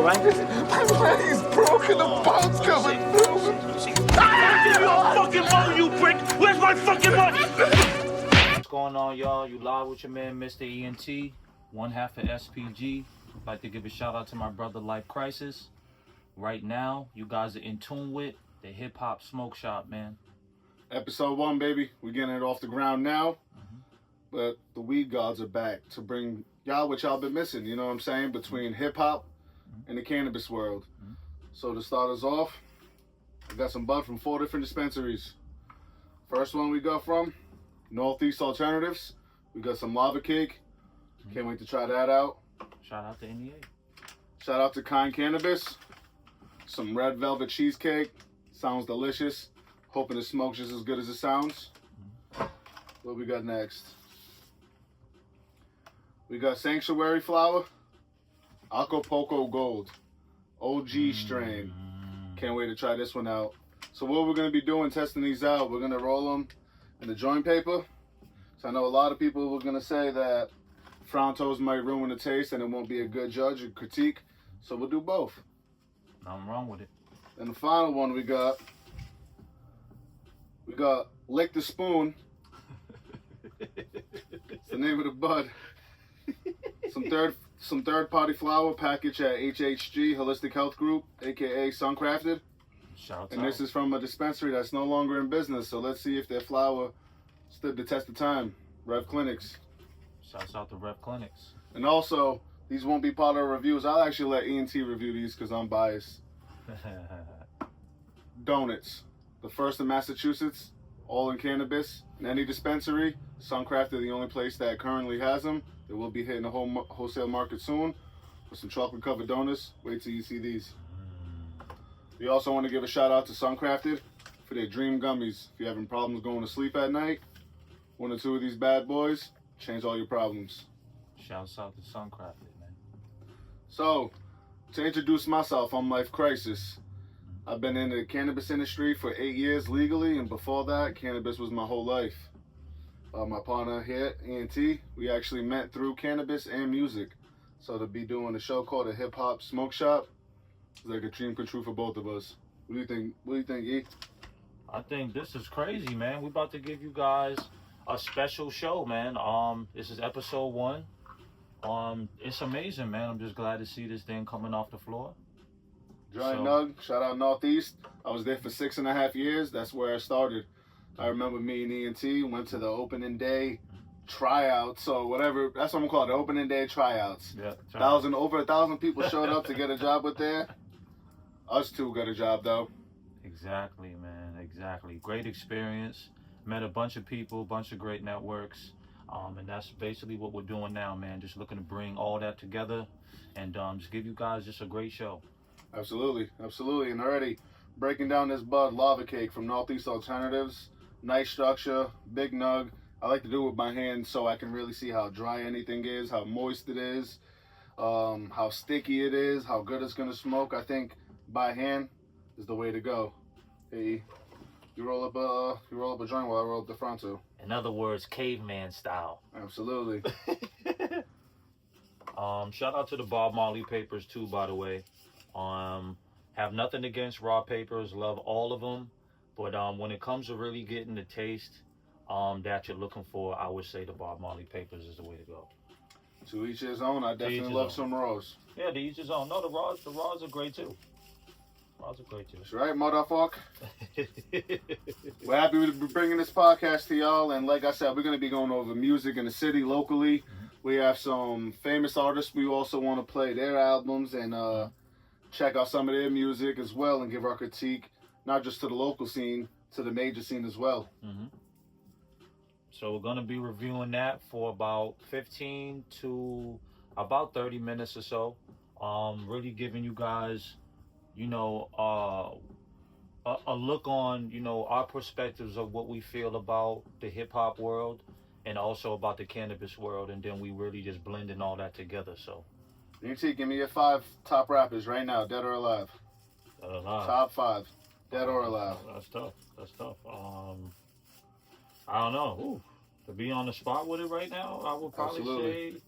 all right? My leg's broken, the bone's coming through. I'll give you a fucking money, you prick! Where's my fucking money? What's going on, y'all? You live with your man, Mr. ENT, one half of SPG. I'd like to give a shout out to my brother, Life Crisis. Right now, you guys are in tune with the Hip Hop Smoke Shop, man. Episode 1, baby. We're getting it off the ground now. But the weed gods are back to bring y'all what y'all been missing, you know what I'm saying, between hip-hop and the cannabis world. So to start us off, we got some bud from 4 different dispensaries. First one we got from Northeast Alternatives. We got some lava cake. Can't wait to try that out. Shout out to NEA. Shout out to Cannabis. Some red velvet cheesecake. Sounds delicious. Hoping the smoke's just as good as it sounds. What we got next? We got Sanctuary Flower, Acapulco Gold, OG strain. Can't wait to try this one out. So what we're going to be doing, testing these out, we're going to roll them in the joint paper. So I know a lot of people were going to say that Frontos might ruin the taste and it won't be a good judge or critique. So we'll do both. Nothing wrong with it. And the final one we got Lick the Spoon. It's the name of the bud. Some third party flower packaged at HHG Holistic Health Group, aka Suncrafted. Shout And out. this is from a dispensary that's no longer in business. So let's see if their flower stood the test of time. Rev Clinics. Shouts out to Rep Clinics. And also, these won't be part of reviews. I'll actually let ENT review these because I'm biased. Donuts. The first in Massachusetts. All in cannabis. In any dispensary. Suncrafted, the only place that currently has them. They will be hitting the wholesale market soon with some chocolate covered donuts. Wait till you see these. We also want to give a shout out to Suncrafted for their dream gummies. If you're having problems going to sleep at night, 1 or 2 of these bad boys change all your problems. Shouts out to Suncrafted, man. So, to introduce myself, I'm Life Crisis. I've been in the cannabis industry for 8 years legally, and before that, cannabis was my whole life. My partner here, ENT, we actually met through cannabis and music. So to be doing a show called a Hip Hop Smoke Shop is like a dream come true for both of us. What do you think? What do you think, E? I think this is crazy, man. We're about to give you guys a special show, man. This is episode 1. It's amazing, man. I'm just glad to see this thing coming off the floor. Giant Nug, shout out Northeast. I was there for 6.5 years. That's where I started. I remember me and ENT went to the opening day tryouts, so whatever. That's what I'm called, the opening day tryouts. Yeah. Over 1,000 people showed up to get a job with there. Us 2 got a job though. Exactly, man. Exactly. Great experience. Met a bunch of people, bunch of great networks. And that's basically what we're doing now, man. Just looking to bring all that together and just give you guys just a great show. Absolutely, absolutely. And already breaking down this bud, lava cake from Northeast Alternatives. Nice structure, big nug. I like to do it with my hands so I can really see how dry anything is, how moist it is, how sticky it is, how good it's gonna smoke. I think by hand is the way to go. Hey, you roll up a joint while I roll up the fronto. In other words, caveman style. Absolutely. Shout out to the Bob Marley papers too, by the way. Have nothing against raw papers, love all of them. But when it comes to really getting the taste that you're looking for, I would say the Bob Marley papers is the way to go. To each his own. I definitely love some raws. Yeah, to each his own. No, the raws are great too. That's right, motherfucker. We're happy to be bringing this podcast to y'all. And like I said, we're going to be going over music in the city locally. We have some famous artists. We also want to play their albums and check out some of their music as well and give our critique, not just to the local scene, to the major scene as well. So we're going to be reviewing that for about 15 to about 30 minutes or so. Really giving you guys, you know, a look on, you know, our perspectives of what we feel about the hip-hop world and also about the cannabis world. And then we really just blending all that together, so. ENT, give me your 5 top rappers right now, dead or alive. Top 5, dead or alive. That's tough. I don't know. To be on the spot with it right now, I would probably say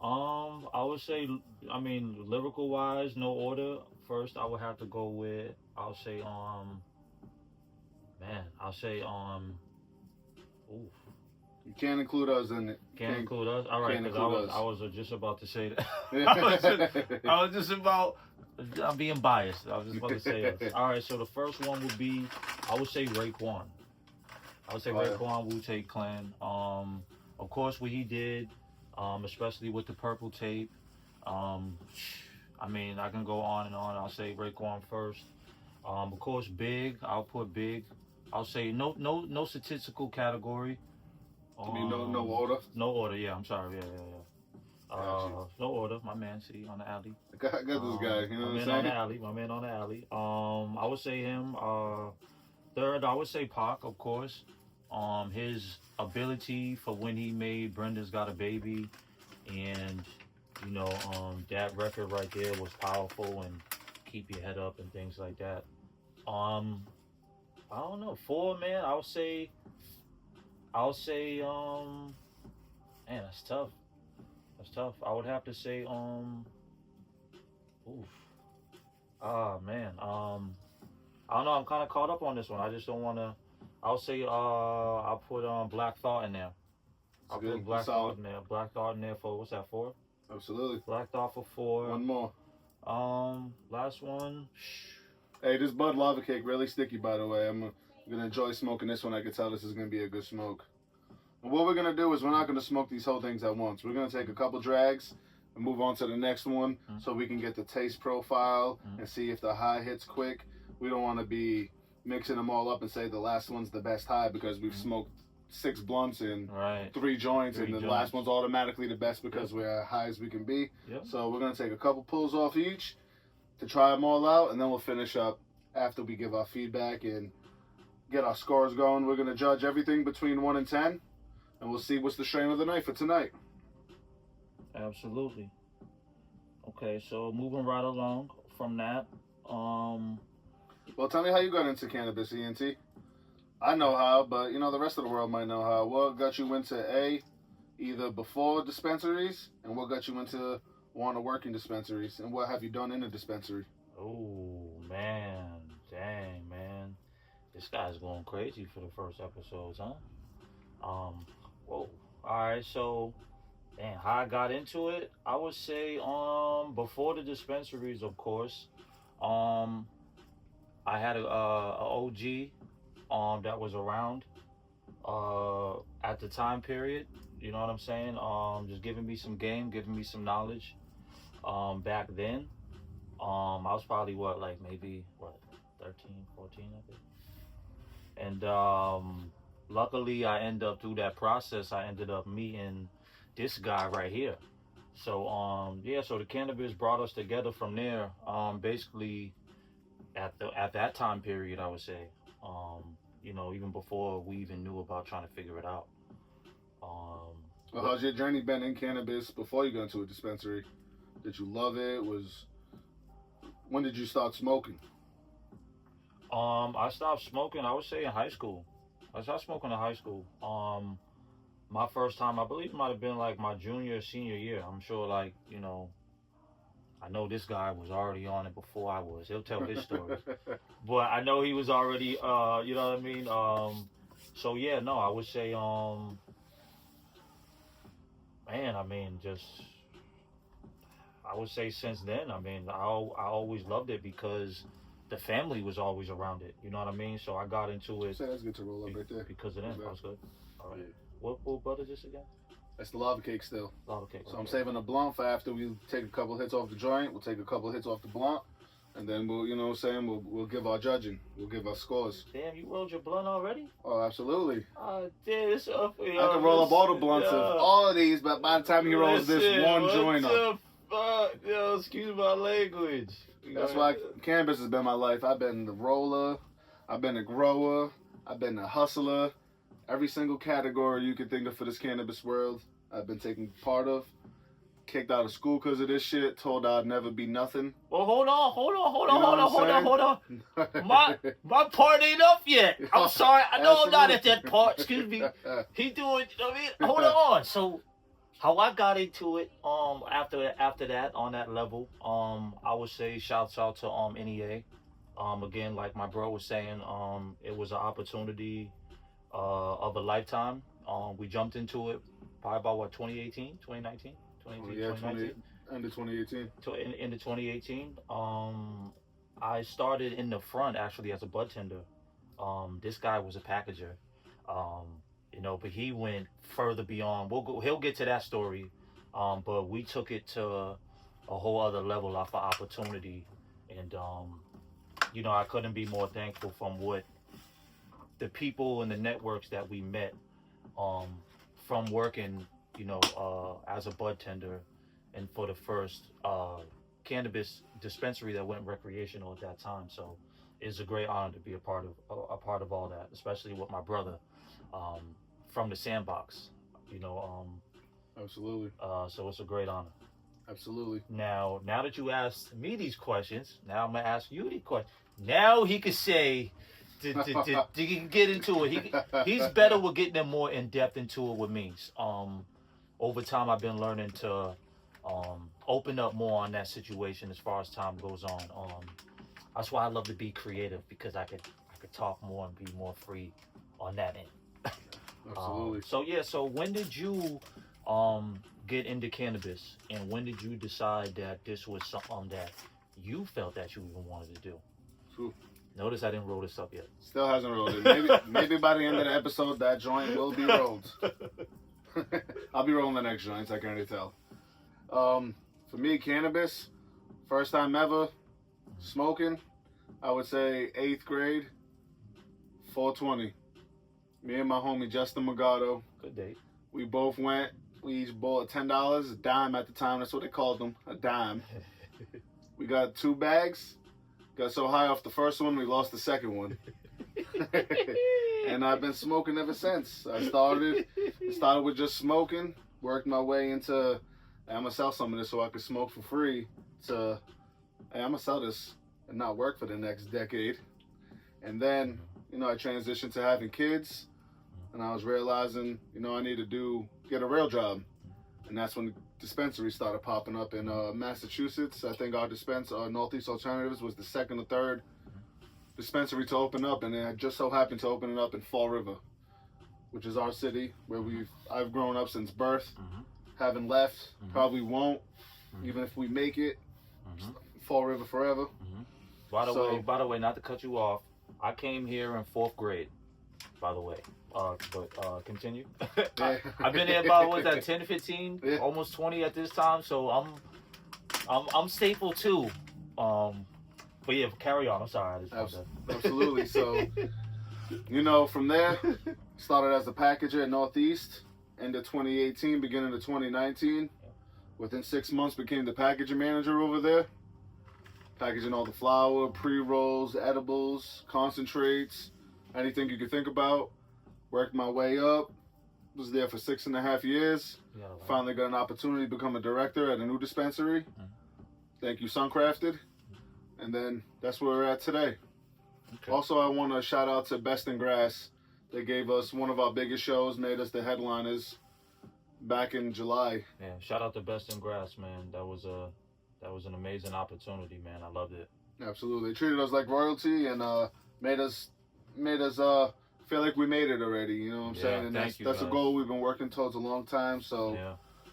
I would say, I mean, lyrical wise, no order. First, I would have to go with, I'll say, man, I'll say, ooh, You can't include us in it. can't include us. All right, can't because include I was just about to say that. I was just about. I'm being biased. I was just about to say us. All right, so the first one would be, I would say Raekwon. I would say Raekwon, Wu-Tang Clan. Of course, what he did, especially with the purple tape. I mean, I can go on and on. I'll say Raekwon first. Of course, Big. I'll put Big. I'll say no statistical category. I mean, no order. No order. Yeah, I'm sorry. Yeah. Gotcha. No order. My man, see on the alley. I got this guy. You know what I'm saying? My man on the alley. I would say him. Third, I would say Pac, of course. His ability for when he made Brenda's Got a Baby, and that record right there was powerful and keep your head up and things like that. I don't know. Four, man. I'll say. Man, that's tough. That's tough. I would have to say. Oof. Ah, man. I don't know. I'm kind of caught up on this one. I just don't want to. I'll say. I'll put Black Thought in there. I'll put Black Thought in there. Black Thought in there for what's that for? Absolutely. Black Thought for 4. One more. Last one. Hey, this Bud Lava Cake really sticky, by the way. I'm gonna enjoy smoking this one. I can tell this is gonna be a good smoke. And what we're gonna do is we're not gonna smoke these whole things at once. We're gonna take a couple drags and move on to the next one, so we can get the taste profile and see if the high hits quick. We don't want to be mixing them all up and say the last one's the best high because we've smoked 6 blunts and 3 joints, and the last one's automatically the best because we're as high as we can be. So we're gonna take a couple pulls off each to try them all out, and then we'll finish up after we give our feedback and get our scores going. We're gonna judge everything between 1 and 10, and we'll see what's the strain of the night for tonight. Absolutely. Okay, so moving right along from that. Well, tell me how you got into cannabis, ENT. I know how, but the rest of the world might know how. What got you into either before dispensaries, and what got you into want to work in dispensaries, and what have you done in a dispensary? Oh man, dang man, this guy's going crazy for the first episodes, huh? Whoa. All right, so, how I got into it, I would say before the dispensaries, of course. I had a OG that was around at the time period. You know what I'm saying? Just giving me some game, giving me some knowledge. Back then, I was probably maybe 13, 14, I think. And luckily, I ended up through that process. I ended up meeting this guy right here. So so the cannabis brought us together from there. Basically, at that time period, I would say. Even before we even knew about trying to figure it out. Well, how's your journey been in cannabis before you got into a dispensary? Did you love it? When did you start smoking? I stopped smoking, I would say, in high school. I started smoking in high school. My first time, I believe it might have been like my junior or senior year. I'm sure, I know this guy was already on it before I was. He'll tell his story. But I know he was already, you know what I mean? So yeah, no, I would say, I would say since then, I always loved it because the family was always around it. You know what I mean? So I got into it. So that's good to roll up right there. Because of them. That was good. All right. Yeah. What bud is this again? That's the lava cake still. Lava cake. So I'm saving the blunt for after we take a couple hits off the joint. We'll take a couple hits off the blunt. And then we'll, we'll give our judging. We'll give our scores. Damn, you rolled your blunt already? Oh, absolutely. Oh, damn, it's up for you. I can roll up all the blunts of all of these, but by the time he rolls this one joint up. Yo, excuse my language. That's why cannabis has been my life. I've been the roller, I've been a grower, I've been a hustler. Every single category you can think of for this cannabis world, I've been taking part of. Kicked out of school because of this shit. Told I'd never be nothing. Well, hold on. My part ain't up yet. I'm sorry. I know I'm not at that part. Excuse me. He doing. Hold on. So how I got into it, after that, on that level, I would say shouts out to NEA. Again, like my bro was saying, it was an opportunity of a lifetime. We jumped into it probably about what, 2018, 2019, Oh, yeah, 20, end of 2018. into 2018. I started in the front actually as a bud tender. This guy was a packager. Um, but he went further beyond. He'll get to that story. But we took it to a whole other level of opportunity, and I couldn't be more thankful from what the people and the networks that we met, um, from working, as a bud tender, and for the first cannabis dispensary that went recreational at that time. So it's a great honor to be a part of all that, especially with my brother, um, from the sandbox. You know, Absolutely. so it's a great honor. Absolutely. Now that you asked me these questions, now I'm gonna ask you the question. Now he could say, he can get into it. He's better with getting them more in depth into it with me. Over time, I've been learning to open up more on that situation as far as time goes on. That's why I love to be creative, because I could talk more and be more free on that end. Absolutely. So when did you get into cannabis, and when did you decide that this was something that you felt that you even wanted to do? True. Notice I didn't roll this up yet. Still hasn't rolled it. Maybe by the end of the episode, that joint will be rolled. I'll be rolling the next joints, I can already tell. For me, cannabis, first time ever smoking, I would say 8th grade, 420. Me and my homie Justin Magato, Good date. we both went. We each bought $10, a dime at the time. That's what they called them, a dime. We got 2 bags. Got so high off the first one, we lost the second one. And I've been smoking ever since. I started with just smoking, worked my way into, hey, I'm gonna sell some of this so I could smoke for free, to, hey, I'm gonna sell this and not work for the next decade. And then, I transitioned to having kids, and I was realizing, I need to get a real job. And that's when dispensaries started popping up in Massachusetts. I think our Northeast Alternatives was the second or third dispensary to open up, and it just so happened to open it up in Fall River, which is our city where I've grown up since birth. Haven't left, probably won't, even if we make it. Fall River forever. By the way, not to cut you off, I came here in 4th grade, by the way. But continue. I've been here about, what's that, 10, 15, Yeah. almost 20 at this time. So I'm staple too. But yeah, carry on. I'm sorry. Absolutely. So, from there, started as a packager at Northeast, end of 2018, beginning of 2019. Within 6 months, became the packaging manager over there, packaging all the flour, pre-rolls, edibles, concentrates, anything you could think about. Worked my way up, was there for 6.5 years. Yeah, wow. Finally got an opportunity to become a director at a new dispensary. Thank you, Suncrafted. And then that's where we're at today. Okay. Also, I want to shout out to Best in Grass. They gave us one of our biggest shows, made us the headliners back in July. Yeah, shout out to Best in Grass, man. That was an amazing opportunity, man. I loved it. Absolutely. They treated us like royalty and made us feel like we made it already. You know what I'm saying? And that's a goal we've been working towards a long time. So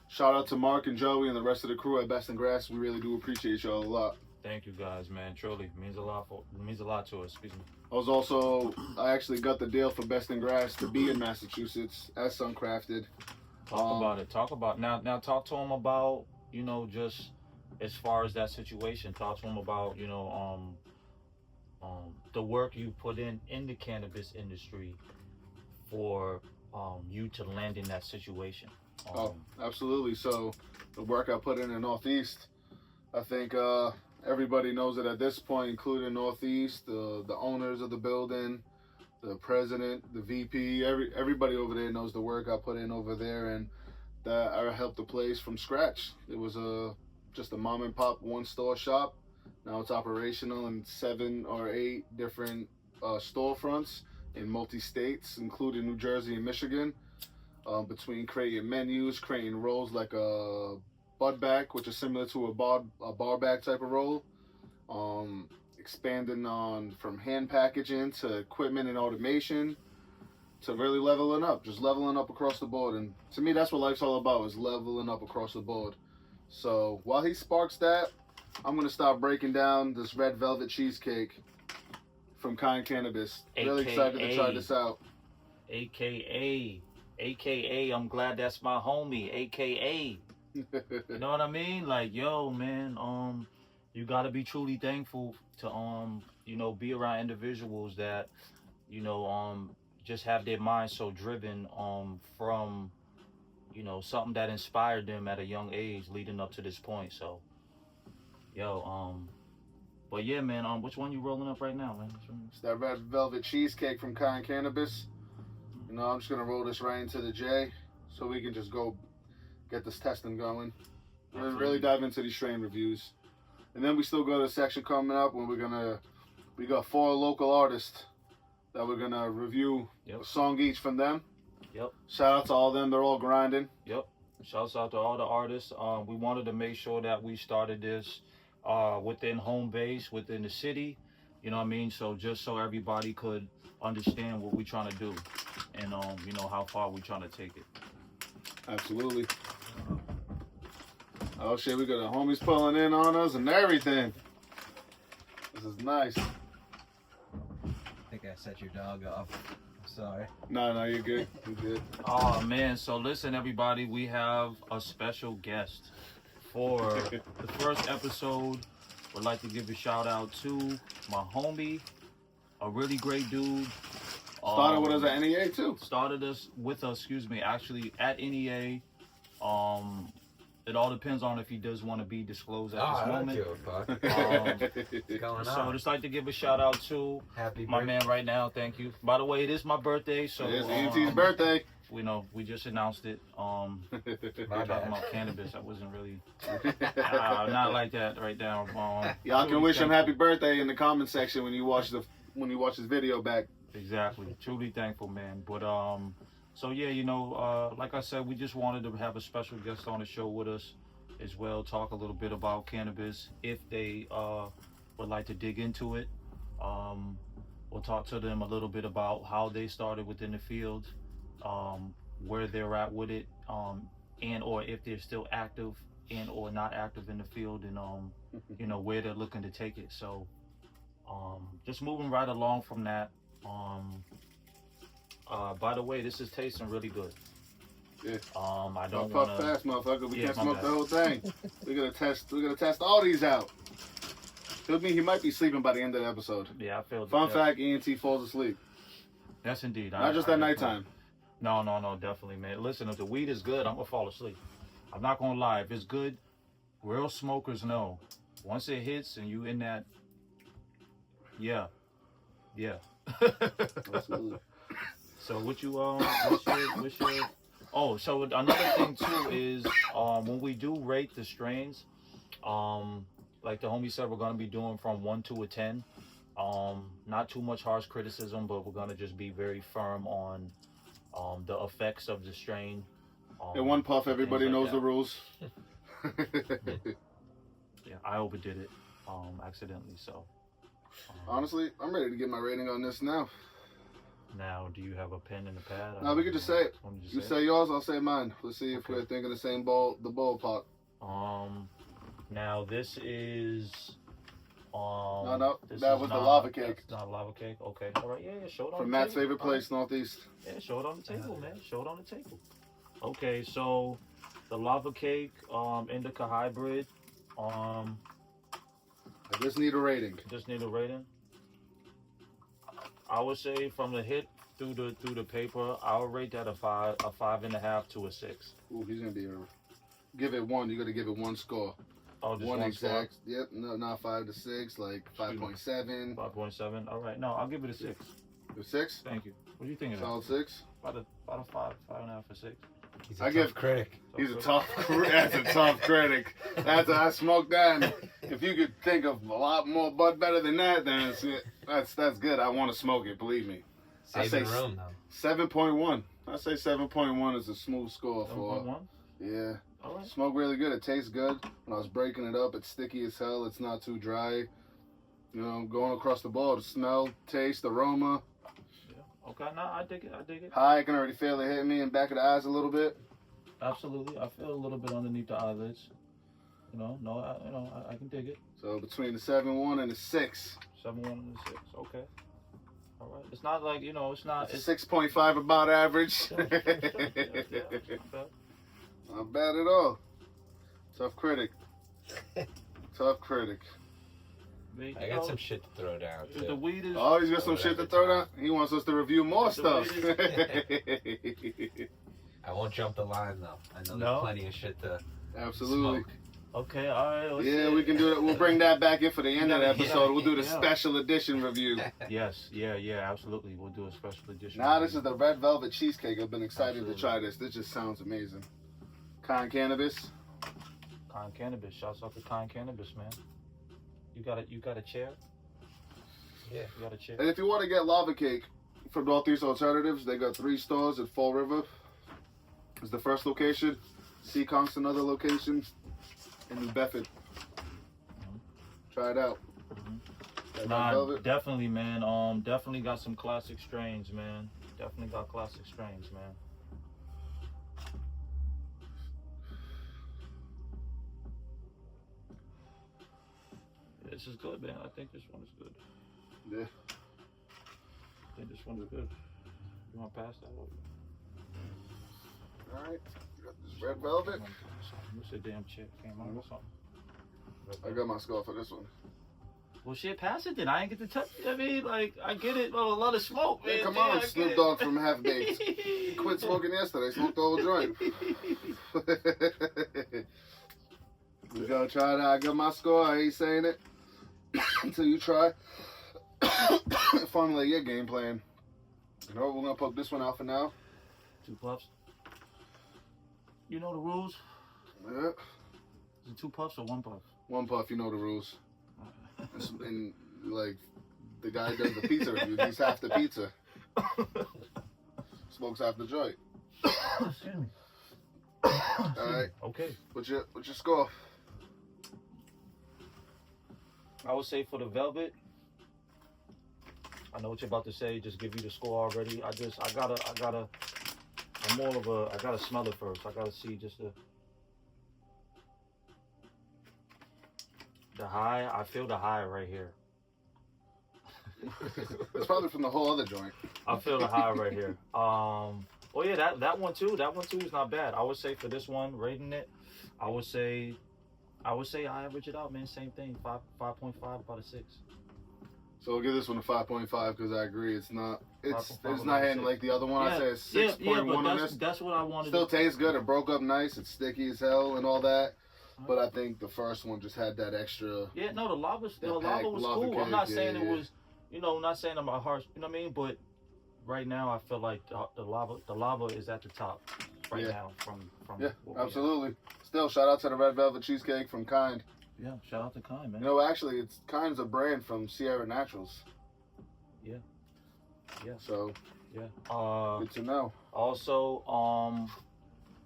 shout out to Mark and Joey and the rest of the crew at Best in Grass. We really do appreciate y'all a lot. Thank you guys, man. Truly, it means a lot to us. Excuse me. I actually got the deal for Best in Grass to be in Massachusetts as Suncrafted. Talk about it. Now talk to him about, just as far as that situation. Talk to him about, the work you put in the cannabis industry for you to land in that situation. Absolutely. So the work I put in the Northeast, I think everybody knows it at this point, including Northeast, the owners of the building, the president, the VP, everybody over there knows the work I put in over there, and that I helped the place from scratch. It was just a mom and pop one store shop. Now it's operational in 7 or 8 different storefronts in multi-states, including New Jersey and Michigan. between creating menus, creating rolls like a bud bag, which is similar to a bar bag type of roll. Expanding on from hand packaging to equipment and automation to really leveling up, just leveling up across the board. And to me, that's what life's all about, is leveling up across the board. So while he sparks that, I'm going to start breaking down this red velvet cheesecake from Cannabis. Really excited to try this out. AKA, I'm glad that's my homie, AKA. You know what I mean? Like, yo, man, you gotta be truly thankful to, you know, be around individuals that, you know, just have their mind so driven, from, you know, something that inspired them at a young age leading up to this point. So, yo, but yeah, man, which one you rolling up right now, man? It's that red velvet cheesecake from Cannabis. You know, I'm just gonna roll this right into the J, so we can just go get this testing going. Really dive into these strain reviews. And then we still got a section coming up when we got 4 local artists that we're gonna review a song each from them. Yep. Shout out to all of them, they're all grinding. Yep. Shouts out to all the artists. We wanted to make sure that we started this within home base, within the city. You know what I mean? So just so everybody could understand what we're trying to do and you know, how far we're trying to take it. Absolutely. Oh shit, we got the homies pulling in on us and everything. This is nice. I think I set your dog off. I'm sorry. No, you're good. You're good. Oh man, so listen everybody, we have a special guest for the first episode. Would like to give a shout out to my homie, a really great dude. Started with us at NEA too. Started us with us, actually at NEA. It all depends on if he does want to be disclosed at this moment. So I'd just like to give a shout out to my man right now. Thank you. By the way, it is my birthday, so it is ENT's birthday. We know we just announced it. Talking about cannabis. I wasn't really not like that right now. Y'all can wish him happy birthday in the comment section when you watch this video back. Exactly. Truly thankful, man. But so yeah, you know, like I said, we just wanted to have a special guest on the show with us as well, talk a little bit about cannabis if they would like to dig into it. We'll talk to them a little bit about how they started within the field, where they're at with it, and or if they're still active and or not active in the field, and you know, where they're looking to take it. So just moving right along from that. By the way, this is tasting really good. Yeah. I don't puff want fast, motherfucker. We can't smoke the whole thing. We're gonna test all these out. He might be sleeping by the end of the episode. Yeah, I feel. Fun fact: ENT falls asleep. Yes, indeed. Not just at nighttime. No, definitely, man. Listen, if the weed is good, I'm gonna fall asleep. I'm not gonna lie. If it's good, real smokers know. Once it hits and you in that, yeah. Absolutely. So what's your oh, so another thing too is when we do rate the strains, like the homie said, we're gonna be doing from 1 to a 10. Not too much harsh criticism, but we're gonna just be very firm on the effects of the strain. In one puff, everybody knows the rules. Yeah, I overdid it accidentally, so. Honestly, I'm ready to get my rating on this now. Now, do you have a pen and a pad? No, we can just say it. You say yours, I'll say mine. Let's see if we're thinking the same ballpark. Now this is. No, that was the lava cake. That's not lava cake. Okay, all right, yeah, show it on from the Matt's table. favorite place, Northeast. Yeah, show it on the table, man. Show it on the table. Okay, so the lava cake, indica hybrid. I just need a rating. I would say from the hit through the paper, I would rate that a 5.5 to a 6. Ooh, he's gonna be give it 1. You gotta give it 1 score. Oh, just 1 exact. Score? Yep. No, not 5 to 6. Like 5.7. 5.7. All right. No, I'll give it a 6. A 6? Thank you. What do you think of that? Solid 6. About a 5.5 or 6. He's a tough critic. He's a tough critic. That's a tough critic. I smoked that. And if you could think of a lot more bud better than that, then that's good. I want to smoke it. Believe me. Saving room though. 7.1. I say 7.1 is a smooth score for. 7.1. Yeah. All right. Smoke really good. It tastes good. When I was breaking it up, it's sticky as hell. It's not too dry. You know, going across the board, smell, taste, aroma. Yeah. Okay. No, I dig it. I dig it. High, I can already feel it hitting me in back of the eyes a little bit. Absolutely. I feel a little bit underneath the eyelids. You know, no, I can dig it. So between the 7.1 and the 6. 7.1 and the 6. Okay. All right. It's not like, you know, it's not. It's 6.5 about average. Yeah, okay. Not bad at all. Tough critic. Tough critic. I got some shit to throw down too. The weed is. Oh, he's got some shit to throw down? He wants us to review more stuff. I won't jump the line though. I know No? there's plenty of shit to Absolutely. smoke. Okay, all right. Let's Yeah, see. we can do it. We'll bring that back in for the end of the Yeah, episode. We'll do the yeah. special edition review. Yes, yeah, absolutely. We'll do a special edition. Now this is the red velvet cheesecake. I've been excited Absolutely. to try this. This just sounds amazing. Cannabis. Cannabis. Shouts out to Cannabis, man. You got a chair? Yeah. You got a chair? And if you want to get lava cake from Northeast Alternatives, they got 3 stores at Fall River. It's the first location. Seaconk's another location. In New Bedford. Try it out. That red Nah, velvet. definitely, man. Definitely got some classic strains, man. Definitely got classic strains, man. This is good, man. I think this one is good. Yeah. I think this one is good. You want to pass that over? All right. Got this red velvet. What's the damn chip came out or something? I got my score for this one. Well, shit, pass it then. I ain't get to touch it. I mean, like, I get it. Well, a lot of smoke, man. Hey, come Yeah, on, I get Snoop it. Dogg from Half Baked. He quit smoking yesterday. Smoked the whole joint. We gonna try it out. I got my score. I ain't saying it until you try. Formulate your game plan. You know, we're gonna poke this one out for now. 2 puffs. You know the rules? Yeah. Is it 2 puffs or 1 puff? 1 puff, you know the rules. And like the guy does the pizza review, he's half the pizza. Smokes half the joint. Excuse me. Alright. Okay. What's your score? I would say for the velvet, I know what you're about to say. Just give you the score already. I gotta smell it first. I gotta see just the high. I feel the high right here. It's probably from the whole other joint. I feel the high right here. Oh yeah, that one too. That one too is not bad. I would say for this one, rating it, I would say I average it out, man. Same thing, 5.5 out of 6. So we'll give this one a 5.5 because I agree it's not 5.5 not hitting 6. like the other one. I say it's 6.1 but on this. that's what I wanted. Still tastes good. It broke up nice. It's sticky as hell and all that. But I think the first one just had that extra. Yeah, no, the lava was lava cool. cake, I'm not saying yeah, it was, I'm not saying I'm a harsh, you know what I mean? But right now, I feel like the lava is at the top right now from Yeah, what we have. absolutely. Still, shout out to the red velvet cheesecake from Kind. Yeah, shout out to Kind, man. You know, actually, it's Kind's a brand from Sierra Naturals. Yeah. So Yeah. good to know. Also,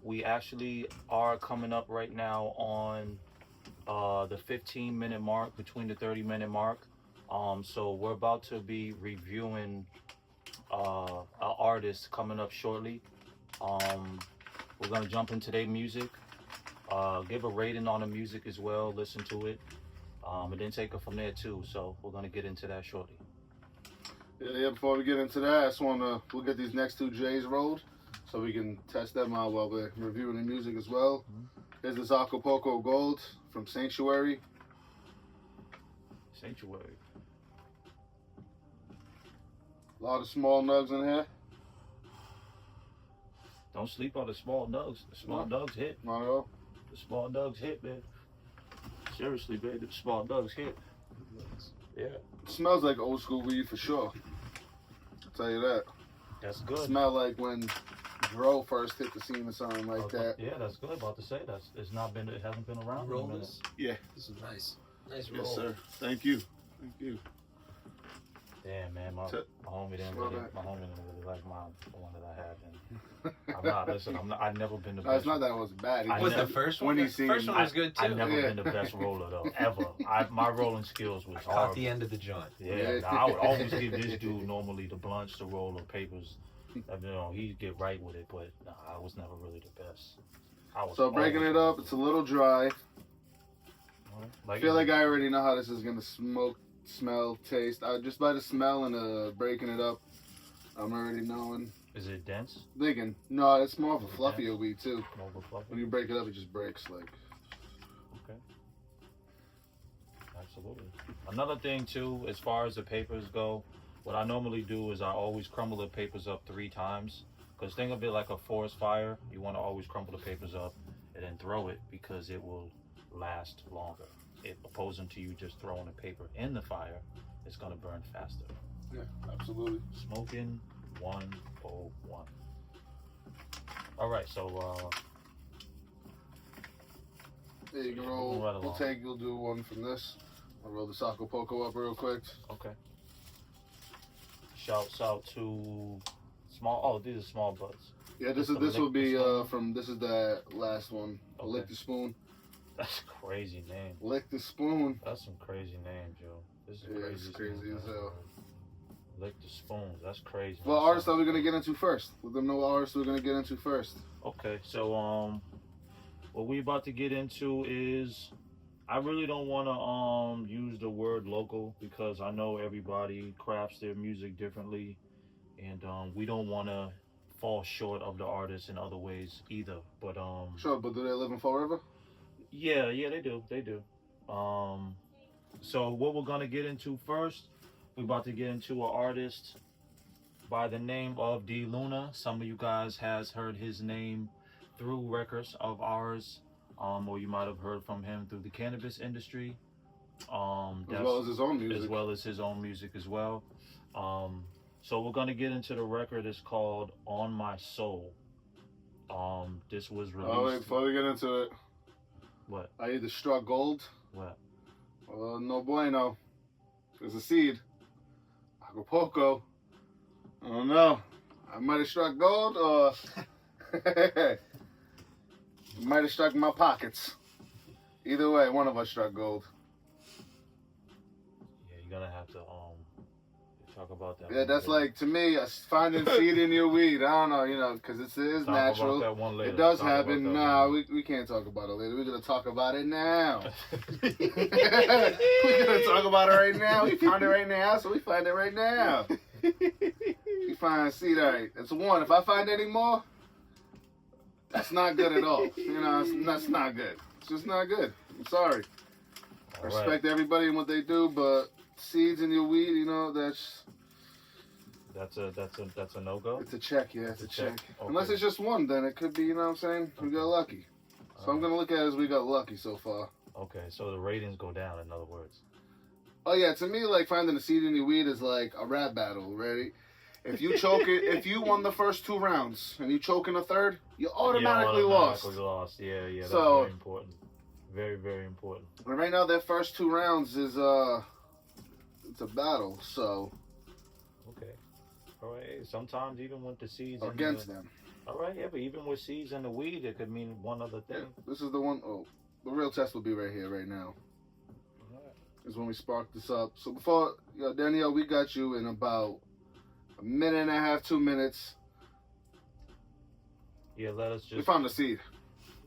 we actually are coming up right now on the 15-minute mark, between the 30-minute mark. So we're about to be reviewing an artist coming up shortly. We're gonna jump into their music, give a rating on the music as well, listen to it, and then take it from there too. So we're gonna get into that shortly. Yeah, before we get into that, I just we'll get these next 2 J's rolled so we can test them out while we're reviewing the music as well. Here's this Acapulco Gold from Sanctuary. Sanctuary. A lot of small nugs in here. Don't sleep on the small nugs. The small nugs hit. Not at all. The small nugs hit, man. Seriously, man, the small nugs hit. Yeah. It smells like old school weed for sure. I'll tell you that. That's It good. smelled like when Dro first hit the scene or something like that. Yeah, that's good. About to say it hasn't been around. in a Roll minute. this. Yeah. This is nice. Nice roll. Yes, sir. Thank you. Thank you. Damn, man, my homie didn't Smell really, that. my homie didn't really like the one that I had. And I'm not. Listen, I've never been the No, best. it's not that it was bad. I Was never- the first when one? he The seen- first one was good too. I've never Yeah. been the best roller though, ever. My rolling skills was I caught horrible. the end of the joint. Yeah, Yeah. nah, I would always give this dude normally the blunts, the roller, papers. You know, he'd get right with it, but nah, I was never really the best. I was So breaking always it up, it's a little dry. I feel like I already know how this is gonna smoke, smell, taste. Just by the smell and breaking it up, I'm already knowing. Is it dense? Thinking, no, it's more of a fluffier weed too. More of a fluffy? When you break it up, it just breaks like. Okay. Absolutely. Another thing too, as far as the papers go, what I normally do is I always crumble the papers up 3 times. Because think of it like a forest fire. You want to always crumble the papers up and then throw it because it will last longer. Opposing to you just throwing the paper in the fire, it's going to burn faster. Yeah, absolutely. Smoking 101. All right, so Yeah, you can roll. Right along. You'll do one from this. I'll roll the Acapulco up real quick. okay. Shouts out to small. Oh, these are small buds. Yeah, this Just the will be lick the spoon. from this is the last one. Okay. Lick the spoon. That's a crazy name. Lick the spoon. That's some crazy names, Joe. This is Yeah, crazy. it's crazy as hell. Lick the spoons. That's crazy. What artists are we gonna get into first? Let them know what artists we're gonna get into first. Okay, so what we about to get into is, I really don't want to use the word local because I know everybody crafts their music differently, and we don't want to fall short of the artists in other ways either. But Sure, but do they live in Fall River? yeah, they do. So what we're gonna get into first, we're about to get into an artist by the name of D Luna. Some of you guys has heard his name through records of ours, or you might have heard from him through the cannabis industry. As well as his own music. As well as his own music as well. So we're gonna get into the record. It's called On My Soul. This was released. Oh wait, before we get into it, What? I either struck gold. What? No bueno. There's a seed. Acapulco. I don't know. I might have struck gold or might have struck my pockets. Either way, one of us struck gold. Yeah, you're gonna have to talk about that. Yeah, one that's later. like, to me, finding seed in your weed. I don't know, because it is Talk natural. about that one later. It does Talk about happen. that Nah, one we can't talk about it later. We're going to talk about it now. later. We're going to talk about it right now. We found it right now, so we find it right now. We find seed, all right. That's one. If I find any more, that's not good at all. That's not good. It's just not good. I'm sorry. All right. Respect everybody and what they do, but seeds in your weed, That's a no go. it's a check. Yeah, it's a It's a check. check. Okay. Unless it's just one, then it could be, you know what I'm saying? We got lucky. So I'm going to look at it as we got lucky so far. Okay, so the ratings go down. In other words. Oh yeah, to me, like finding a seed in your weed is like a rap battle, ready? If you choke it, if you won the first 2 rounds and you choke in the third, you automatically lost. Lost. Yeah, that's So- very important. Very, very important. And right now, that first 2 rounds is it's a battle. So Okay. All right. Sometimes even with the seeds against in them, All right, yeah, but even with seeds in the weed, it could mean one other thing. this is the one. Oh, the real test will be right here, right now. All right. Is when we spark this up. So before, Danielle, we got you in about a minute and a half, 2 minutes. Yeah, let us just. We found the seed.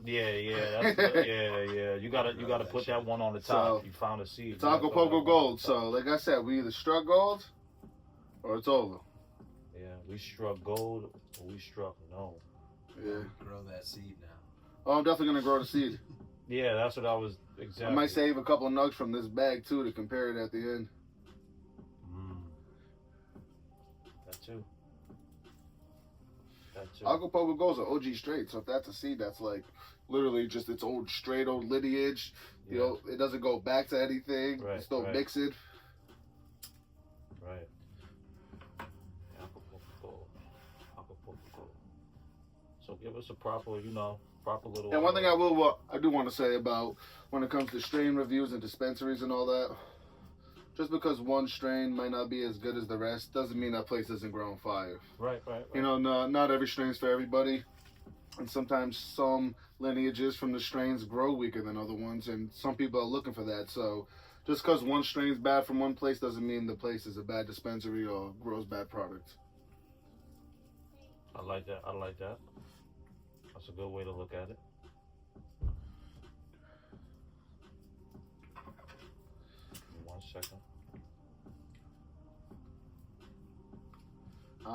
Yeah, that's, yeah. You gotta put that one on the top. So, You found a seed. It's Acapulco Gold. So, like I said, we either struck gold or it's over. Yeah, we struck gold or we struck no. Yeah. Grow that seed now. Oh, I'm definitely gonna grow the seed. Yeah, that's what I was exactly. I might save a couple of nugs from this bag too to compare it at the end. That too. Acapulco Gold's an OG straight, so if that's a seed, that's like literally just its old straight old lineage. Yeah. You know, it doesn't go back to anything. Right, It's still right. mix it. Right. Acapulco Gold. So give us a proper little. And one thing I do want to say about when it comes to strain reviews and dispensaries and all that, just because one strain might not be as good as the rest doesn't mean that place isn't growing fire. Right. You know, not every strain's for everybody. And sometimes some lineages from the strains grow weaker than other ones, and some people are looking for that. So just because one strain's bad from one place doesn't mean the place is a bad dispensary or grows bad product. I like that. That's a good way to look at it. Give me 1 second.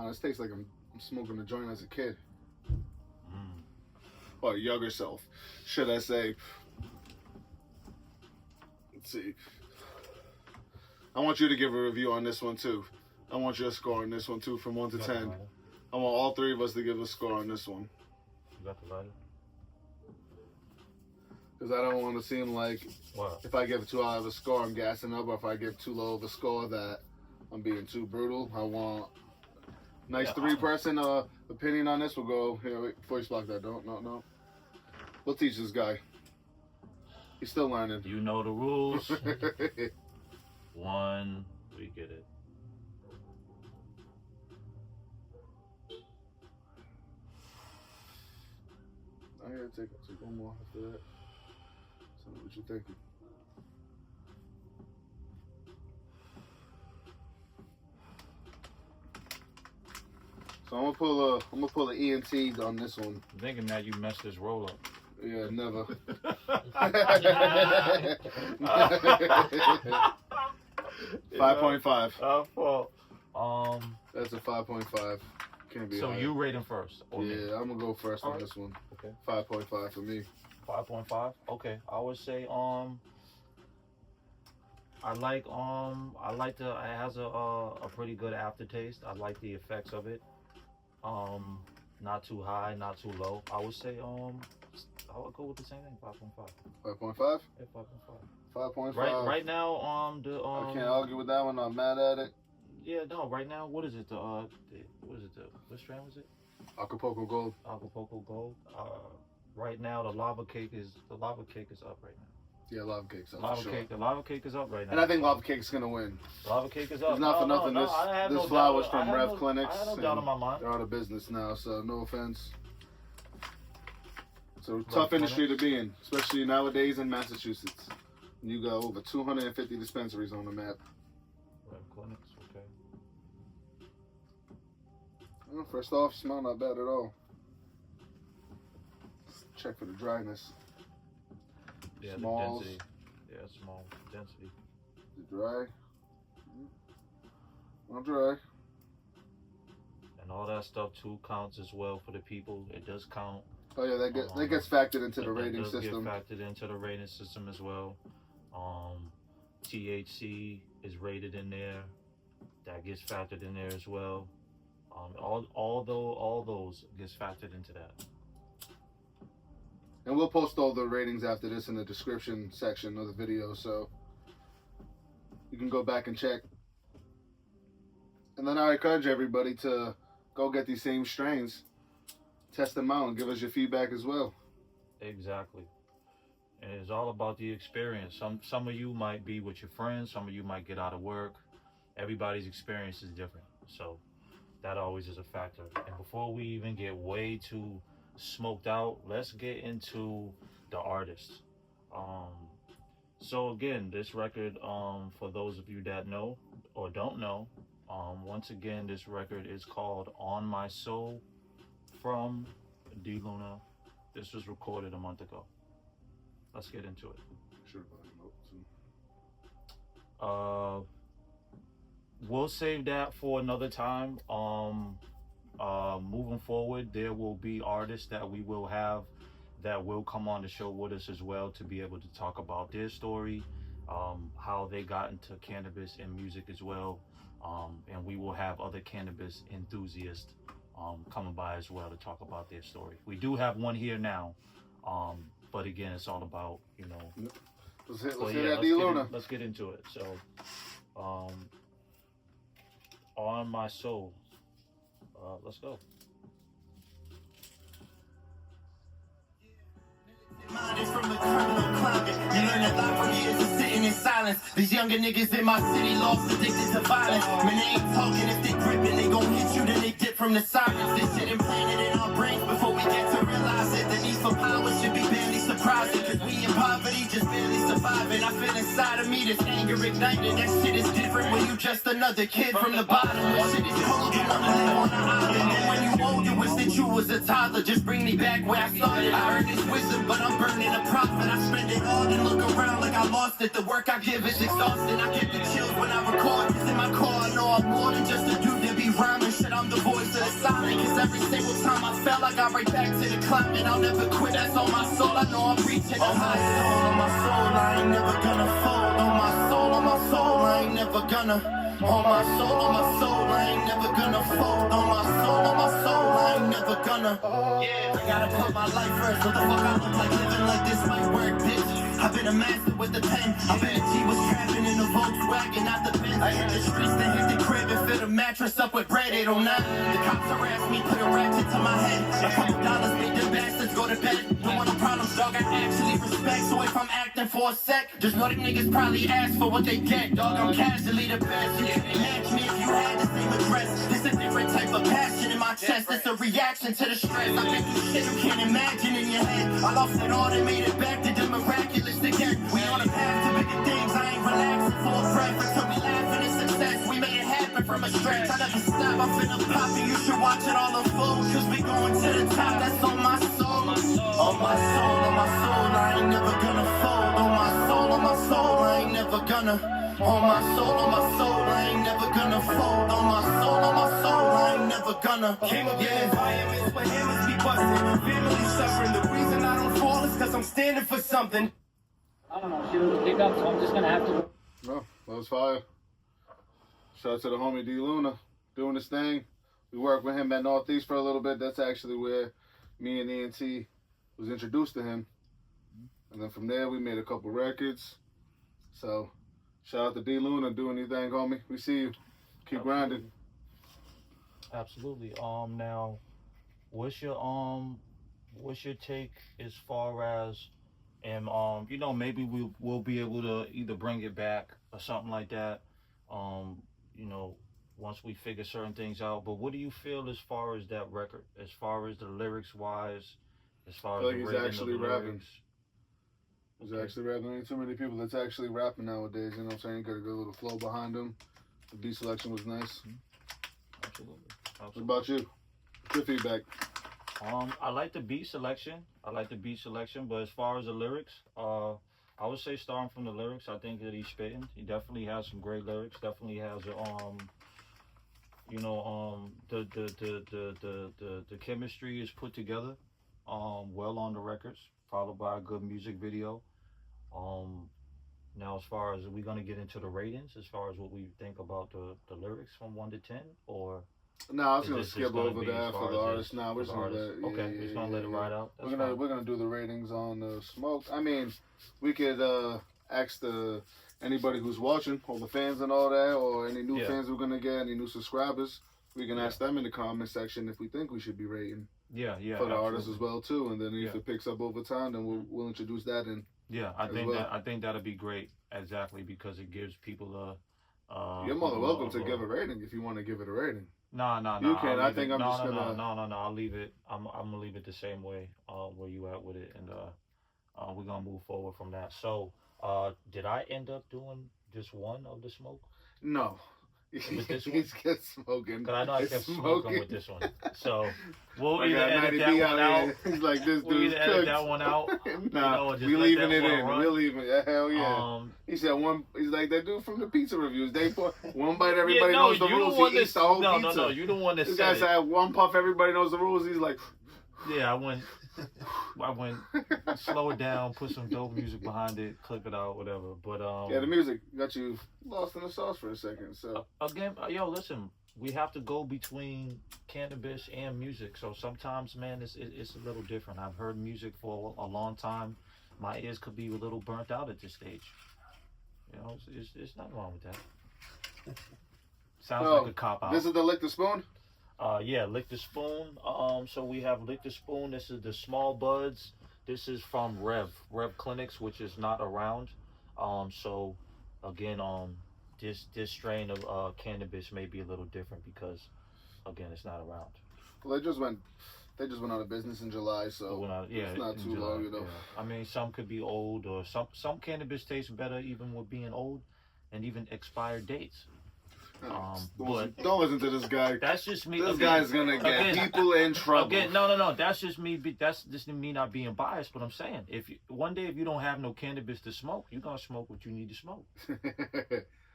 This tastes like I'm smoking a joint as a kid. Mm. Or younger self, should I say. Let's see. I want you to give a review on this one too. I want your score on this one too, from 1 to 10. I want all three of us to give a score on this one. You got the lighter? Because I don't want to seem like What? if I give too high of a score, I'm gassing up, or if I give too low of a score, that I'm being too brutal. I want nice three-person opinion on this. We'll go here. Wait, before you spark that, no. We'll teach this guy. He's still learning. You know the rules. 1, we get it. I gotta take one more after that. Tell me what you're thinking. So I'm gonna pull a ENT on this one. I'm thinking that you messed this roll up. Yeah, never. 5.5. Well, That's a 5.5. Can't be. so higher. you rate him first. Okay. Yeah, I'm gonna go first on Alright. this one. Okay. 5.5 for me. 5.5. Okay. I would say I like it has a pretty good aftertaste. I like the effects of it. Not too high, not too low. I would say I would go with the same thing, 5.5. 5.5. Yeah, 5.5. 5.5. Right now, I can't argue with that one. I'm mad at it. Yeah, no. Right now, what is it? What strain was it? Acapulco Gold. Acapulco Gold. Right now, the lava cake is up right now. Yeah, Lava Cake's up. Lava for sure. cake, the lava cake is up right now. And I think Lava Cake's gonna win. Lava cake is up. It's not for nothing. I have This no flower's doubt. from I have Rev no- Clinics. I have no and doubt in my mind. They're out of business now, so no offense. It's a Rev tough industry to Clinics. be in, especially nowadays in Massachusetts. You got over 250 dispensaries on the map. Rev Clinics, okay. Well, first off, smell not bad at all. Check for the dryness. Yeah, Smalls. the density. Yeah, small density. Is it dry? Not dry. And all that stuff too counts as well for the people. It does count. Oh yeah, that gets factored into the That rating does system. get factored into the rating system as well. THC is rated in there. That gets factored in there as well. All those gets factored into that. And we'll post all the ratings after this in the description section of the video, so you can go back and check. And then I encourage everybody to go get these same strains, test them out, and give us your feedback as well. Exactly. And it's all about the experience. Some of you might be with your friends, some of you might get out of work. Everybody's experience is different. So that always is a factor. And before we even get way too smoked out, let's get into the artists. So again, this record, for those of you that know or don't know, once again, this record is called On My Soul from D Luna. This was recorded a month ago. Let's get into it. We'll save that for another time. Moving forward, there will be artists that we will have that will come on the show with us as well to be able to talk about their story, how they got into cannabis and music as well. And we will have other cannabis enthusiasts coming by as well to talk about their story. We do have one here now, but again, it's all about, Let's hit that D Luna. let's get into it. So, On My Soul. Let's go. From the criminal climate, you learn that life from years of sitting in silence. These younger niggas in my city lost, addicted to violence. Man, they ain't talking, if they gripping, they gon' hit you, then they dip from the sirens. This shit implanted in our brains before we get to realize it. The need for power should be barely surprising, cause we in poverty, just barely surviving. I feel inside of me this anger igniting. That shit is different when you just another kid from the bottom. When shit is cold, you wanna live on an island. And when you old, you wish that you was a toddler. Just bring me back where I started. I heard this wisdom, but I'm burning a profit. I spend it all and look around like I lost it. The work I give is exhausting. I get the chills when I record. It's in my car, I know I'm more than just a dude that be rhyming. Shit, I'm the voice of the silent. Cause every single time I fell, I got right back to the climbing. I'll never quit, that's on my soul. I know I'm reaching the high soul. On my soul, I ain't never gonna fold. On my soul, I ain't never gonna. On my soul, I ain't never gonna fold. On my soul, I ain't never gonna. Yeah, I gotta put my life first. What the fuck I look like living like this might work, bitch. I've been a master with the pen. I've been a G was trapping in a Volkswagen, not the Benz. I hit the streets, then hit the crib and fill the mattress up with bread 809. The cops harass me, put a ratchet to my head. A couple dollars made them bastards go to bed. Don't want no problems, dog, I actually respect. So if I'm acting for a sec, just know them niggas probably ask for what they get. Dog, I'm casually the best. You can't match me if you had the same address. This a different type of passion in my chest. It's a reaction to the stress. I been through shit you can't imagine in your head. I lost it all and made it back to the miraculous again. We on a path to bigger things. I ain't relaxing for a breath. Until we laughing at success. We made it happen from a stretch. I never stop. I'm finna pop and you should watch it all unfold. Cause we going to the top. That's on my soul. On my soul, I ain't never gonna fold. On my soul, I ain't never gonna. On my soul, I ain't never gonna fold. On my soul, I ain't never gonna. Came up in environments where hammers be busting. Family suffering. The reason I don't fall is cause I'm standing for something. I don't know, she doesn't pick up, so I'm just gonna have to. No, that was fire. Shout out to the homie D Luna doing his thing. We worked with him at Northeast for a little bit. That's actually where me and ENT was introduced to him. And then from there, we made a couple records. So, shout out to D Luna doing your thing, homie. We see you. Keep grinding. Absolutely. Now, what's your take as far as, and you know, maybe we'll be able to either bring it back or something like that. You know, once we figure certain things out. But what do you feel as far as that record, as far as the lyrics wise, as far as I feel the like he's writing actually of the rapping. lyrics? He's actually rapping. There ain't too many people that's actually rapping nowadays. You know what I'm saying? Got a good little flow behind him. The beat selection was nice. Absolutely. What about you? Good feedback. I like the beat selection. But as far as the lyrics, I would say starting from the lyrics, I think that he's spitting. He definitely has some great lyrics. Definitely has you know, the chemistry is put together, well on the records, followed by a good music video. Now as far as, are we gonna get into the ratings as far as what we think about the lyrics from 1 to 10, or? No, I was Is gonna this skip just gonna over be that as for far the as artist. this- Nah, we're for just the gonna let artist? Okay, we're just gonna let it ride out. That's fine. We're gonna do the ratings on the smoke. I mean, we could ask anybody who's watching, all the fans and all that, or any new fans we're gonna get, any new subscribers. We can ask them in the comment section if we think we should be rating Yeah, for the artists as well too. And then if Yeah. it picks up over time, then we'll introduce that in. Yeah, I as think well. I think that'd be great. Exactly, because it gives people a. You're more than welcome to give a rating if you want to give it a rating. No. You can. I'll I leave think it. I'm No, just no, gonna. No. I'll leave it. I'm gonna leave it the same way. Where you at with it, and we're gonna move forward from that. So, did I end up doing just one of the smoke? No. With this one? He's kept smoking. Because I know I It's kept smoking with this one. So we'll Like either that edit 90 that B one out. here. He's like, this We'll dude's either edit cooked. that one out. Nah, or just we let leaving that it one in. run. We're leaving it. Hell yeah. He said one. He's like that dude from the pizza reviews. They put one bite. Everybody knows the rules. He eats the whole pizza. No. You the one that This said guy it. said one puff. Everybody knows the rules. He's like, Yeah, I went slow it down, put some dope music behind it, clip it out, whatever. But yeah, the music got you lost in the sauce for a second. So again, yo, listen, we have to go between cannabis and music. So sometimes, man, it's a little different. I've heard music for a long time. My ears could be a little burnt out at this stage. You know, it's nothing wrong with that. Sounds like a cop out. This is the Lick the Spoon? Yeah, Lick the Spoon. So we have Lick the Spoon. This is the Small Buds. This is from Rev Clinics, which is not around. So again, this strain of cannabis may be a little different because again, it's not around. Well, they just went out of business in July, so it's not too July, long, you know. Yeah. I mean, some could be old, or some cannabis tastes better even with being old, and even expired dates. But don't listen to this guy. That's just me. This guy's gonna get people in trouble. Again, no. That's just me. That's just me not being biased. But I'm saying, one day if you don't have no cannabis to smoke, you're gonna smoke what you need to smoke,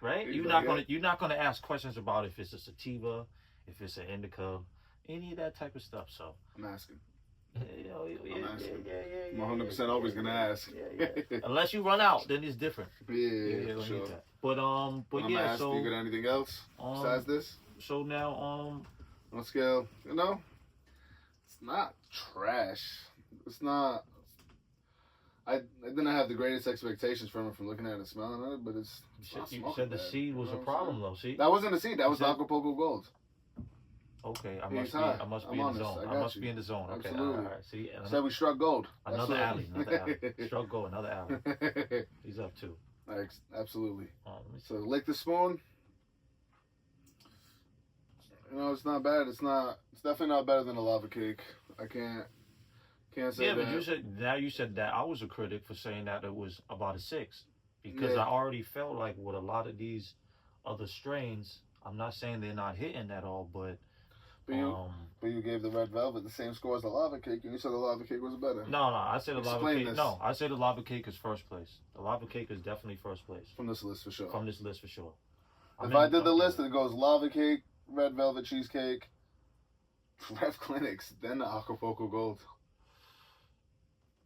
right? You're not gonna ask questions about if it's a sativa, if it's an indica, any of that type of stuff. So I'm asking. I'm asking. I'm 100% always gonna ask. Unless you run out, then it's different. Yeah, sure. But yeah. So you got anything else besides this? So now on a scale, it's not trash. It's not. I didn't have the greatest expectations from it from looking at it and smelling it, but it's not you smoking said the bad, seed was a problem though. See, that wasn't the seed. That was the Acapulco Gold. Okay, I must be in the zone. I must be in the zone. Okay, absolutely. all right. See, Said we struck gold. Another alley. Struck gold. Another alley. He's up too. Absolutely. So lick the spoon. It's not bad. It's definitely not better than a lava cake. I can't say that. Yeah, but you said that I was a critic for saying that it was about a 6, because I already felt like with a lot of these other strains, I'm not saying they're not hitting at all, but you gave the red velvet the same score as the lava cake, and you said the lava cake was better. No, I said the lava cake. No, I said the lava cake is first place. The lava cake is definitely first place from this list for sure. If I did the list, it goes lava cake, red velvet cheesecake, Rev Clinics, then the Acapulco Gold.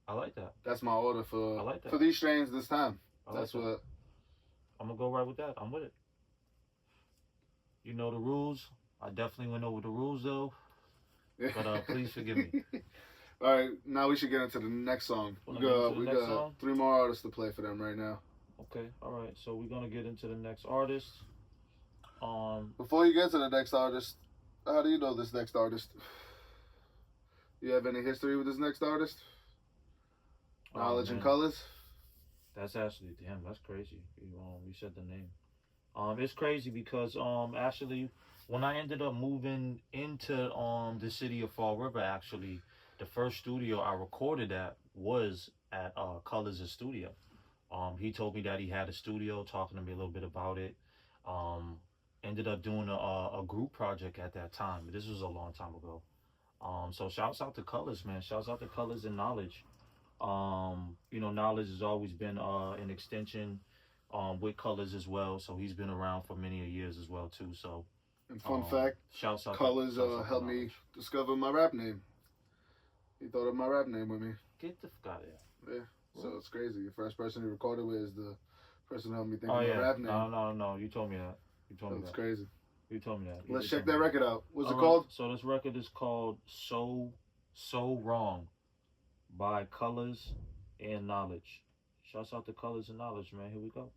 I like that. That's my order for these strains this time. That's what I'm gonna go right with that. I'm with it. You know the rules. I definitely went over the rules though, but please forgive me. All right, now we should get into the next song. We got 3 more artists to play for them right now. Okay, all right. So we're gonna get into the next artist. Before you get to the next artist, how do you know this next artist? You have any history with this next artist? Knowledge and colors? That's actually damn. That's crazy. You said the name. It's crazy because actually, when I ended up moving into the city of Fall River, actually, the first studio I recorded at was at Colors' studio. He told me that he had a studio, talking to me a little bit about it. Ended up doing a group project at that time. This was a long time ago. So shouts out to Colors, man. Shouts out to Colors and Knowledge. Knowledge has always been an extension with Colors as well. So he's been around for many years as well too. So. And fun fact, shouts out Colors helped me discover my rap name. He thought of my rap name with me. Get the fuck out of here. Yeah, so it's crazy. The first person he recorded with is the person who helped me think of my rap name. No, you told me that. That's crazy. You told me that. Let's check that record out. What's it called? So this record is called So Wrong by Colors and Knowledge. Shouts out to Colors and Knowledge, man. Here we go.